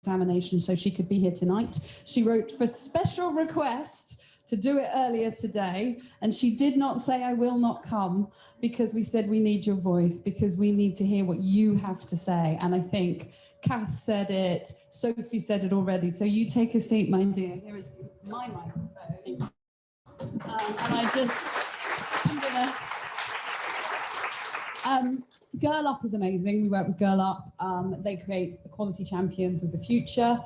examination so she could be here tonight. She wrote for special request to do it earlier today, and she did not say, I will not come, because we said we need your voice, because we need to hear what you have to say. And I think Kath said it, Sophie said it already, so you take a seat, my dear. Here is my microphone. Girl Up is amazing. We work with Girl Up. They create equality champions of the future.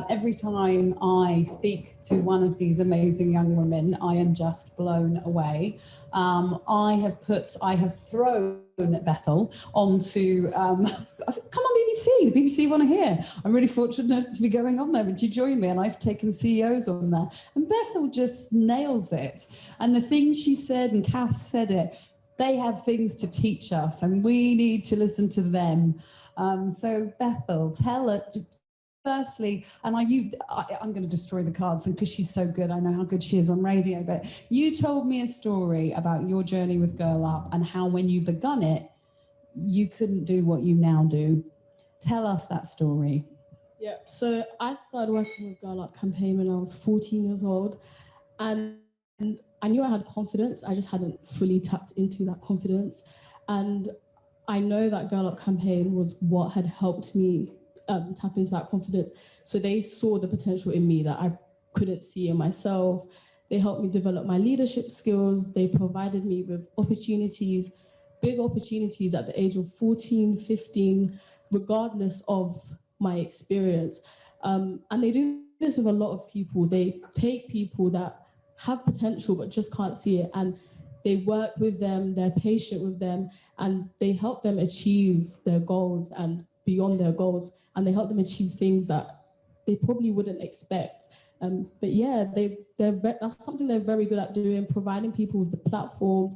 Every time I speak to one of these amazing young women, I am just blown away. I have thrown Bethel onto, come on BBC, the BBC want to hear. I'm really fortunate to be going on there. Would you join me? And I've taken CEOs on there. And Bethel just nails it. And the things she said, and Kath said it, they have things to teach us and we need to listen to them. So Bethel, tell it, firstly, and I'm going to destroy the cards because she's so good. I know how good she is on radio, but you told me a story about your journey with Girl Up and how when you begun it, you couldn't do what you now do. Tell us that story. Yeah, so I started working with Girl Up campaign when I was 14 years old, and I knew I had confidence. I just hadn't fully tapped into that confidence. And I know that Girl Up campaign was what had helped me tap into that confidence. So they saw the potential in me that I couldn't see in myself. They helped me develop my leadership skills. They provided me with opportunities, big opportunities at the age of 14, 15, regardless of my experience. And they do this with a lot of people. They take people that have potential but just can't see it, and they work with them, they're patient with them, and they help them achieve their goals and beyond their goals, and they help them achieve things that they probably wouldn't expect. But yeah, that's something they're very good at doing, providing people with the platforms,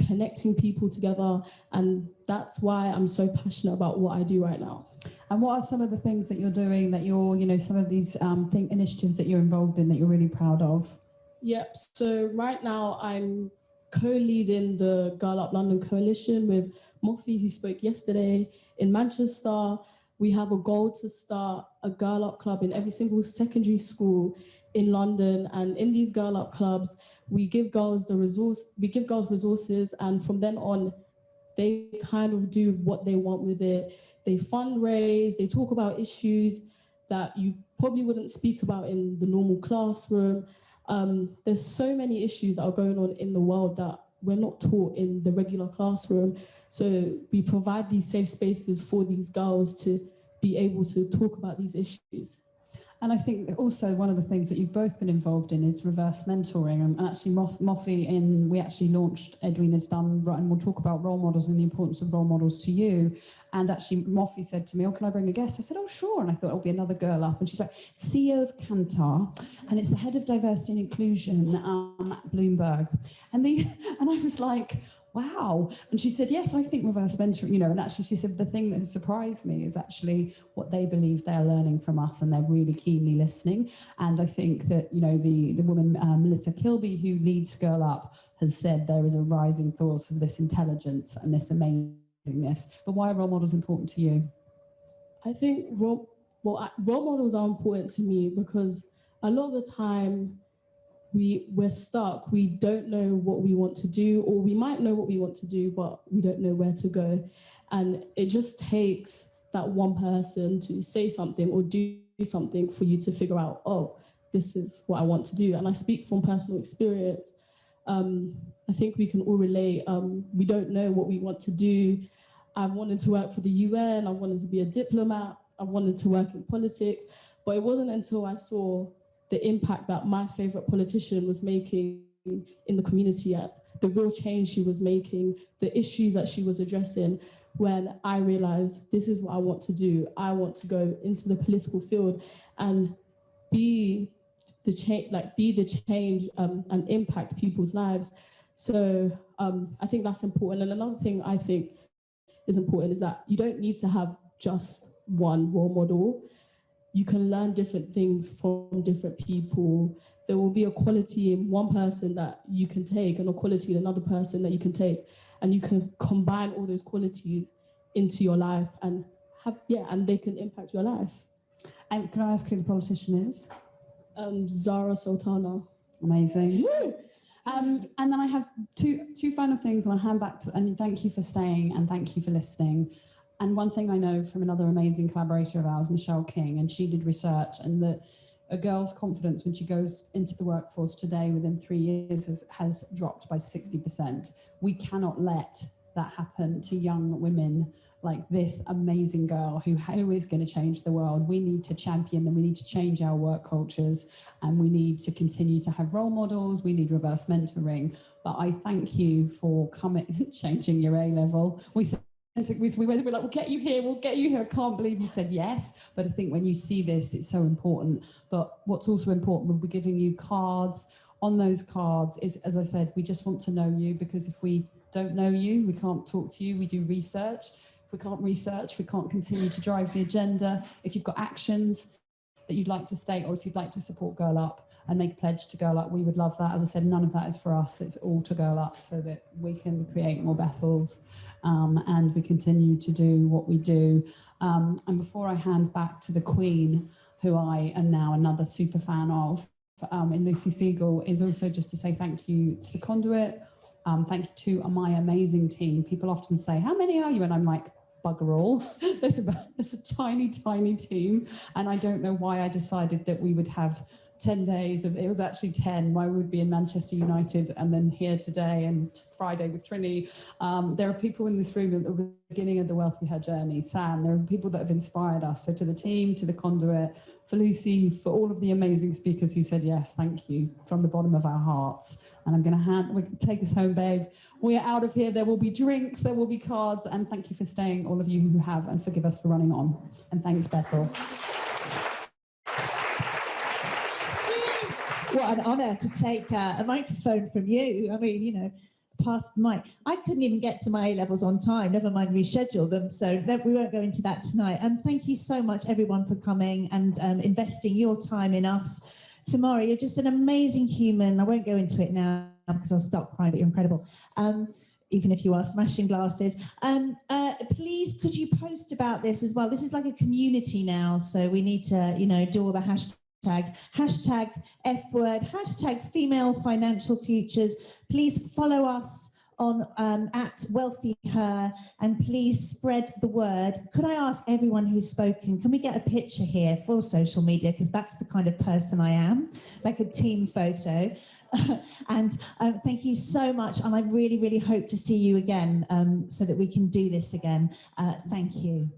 connecting people together, and that's why I'm so passionate about what I do right now. And what are some of the things that you're doing, that you're, some of these initiatives that you're involved in that you're really proud of? Yep, so right now I'm co-leading the Girl Up London Coalition with Moffy, who spoke yesterday, in Manchester. We have a goal to start a Girl Up club in every single secondary school in London. And in these Girl Up clubs, we give girls resources, and from then on, they kind of do what they want with it. They fundraise, they talk about issues that you probably wouldn't speak about in the normal classroom. There's so many issues that are going on in the world that we're not taught in the regular classroom. So we provide these safe spaces for these girls to be able to talk about these issues. And I think also one of the things that you've both been involved in is reverse mentoring. And actually, Moffy, we actually launched, Edwin has done, and we'll talk about role models and the importance of role models to you. And actually, Moffy said to me, oh, can I bring a guest? I said, oh, sure. And I thought it'll be another girl up. And she's like, CEO of Kantar, and it's the head of diversity and inclusion at Bloomberg. And I was like, wow. And she said, yes, I think reverse mentoring, and actually she said the thing that has surprised me is actually what they believe they're learning from us, and they're really keenly listening. And I think that, the woman, Melissa Kilby, who leads Girl Up, has said there is a rising force of this intelligence and this amazingness. But why are role models important to you? I think role models are important to me because a lot of the time, we're stuck. We don't know what we want to do, or we might know what we want to do, but we don't know where to go. And it just takes that one person to say something or do something for you to figure out, oh, this is what I want to do. And I speak from personal experience. I think we can all relate. We don't know what we want to do. I've wanted to work for the UN. I wanted to be a diplomat. I wanted to work in politics. But it wasn't until I saw the impact that my favorite politician was making in the community, the real change she was making, the issues that she was addressing, when I realized this is what I want to do. I want to go into the political field and be the change, and impact people's lives. So I think that's important. And another thing I think is important is that you don't need to have just one role model. You can learn different things from different people. There will be a quality in one person that you can take and a quality in another person that you can take. And you can combine all those qualities into your life and and they can impact your life. And can I ask who the politician is? Zara Sultana. Amazing. And then I have two final things, and I'll hand back to, and thank you for staying and thank you for listening. And one thing I know from another amazing collaborator of ours, Michelle King, and she did research, and that a girl's confidence when she goes into the workforce today within 3 years has dropped by 60%. We cannot let that happen to young women like this amazing girl who is going to change the world. We need to champion them. We need to change our work cultures, and we need to continue to have role models. We need reverse mentoring. But I thank you for changing your A-level. We were like, we'll get you here. I can't believe you said yes. But I think when you see this, it's so important. But what's also important, we'll be giving you cards. On those cards is, as I said, we just want to know you, because if we don't know you, we can't talk to you. We do research. If we can't research, we can't continue to drive the agenda. If you've got actions that you'd like to state, or if you'd like to support Girl Up and make a pledge to Girl Up, we would love that. As I said, none of that is for us. It's all to Girl Up so that we can create more Bethels. And we continue to do what we do. And before I hand back to the Queen, who I am now another super fan of, in Lucy Siegel, is also just to say thank you to the Conduit. Thank you to my amazing team. People often say, how many are you? And I'm like, bugger all. There's a tiny, tiny team. And I don't know why I decided that we would have 10 days of, it was actually 10, why we would be in Manchester United and then here today and Friday with Trini. There are people in this room at the beginning of the WealthiHer journey. Sam, there are people that have inspired us. So to the team, to the Conduit, for Lucy, for all of the amazing speakers who said yes, thank you from the bottom of our hearts. And I'm going to take us home, babe. We are out of here. There will be drinks, there will be cards, and thank you for staying, all of you who have, and forgive us for running on. And thanks, Bethel. What an honour to take a microphone from you. I mean, pass the mic. I couldn't even get to my A-levels on time, never mind reschedule them, so we won't go into that tonight. And thank you so much, everyone, for coming and investing your time in us. Tamara, you're just an amazing human. I won't go into it now because I'll start crying, but you're incredible. Even if you are smashing glasses. Please, could you post about this as well? This is like a community now, so we need to, do all the hashtags. Hashtag F word, hashtag female financial futures. Please follow us on at WealthiHer, and please spread the word. Could I ask everyone who's spoken, can we get a picture here for social media? Because that's the kind of person I am, like a team photo. And thank you so much. And I really, really hope to see you again so that we can do this again. Thank you.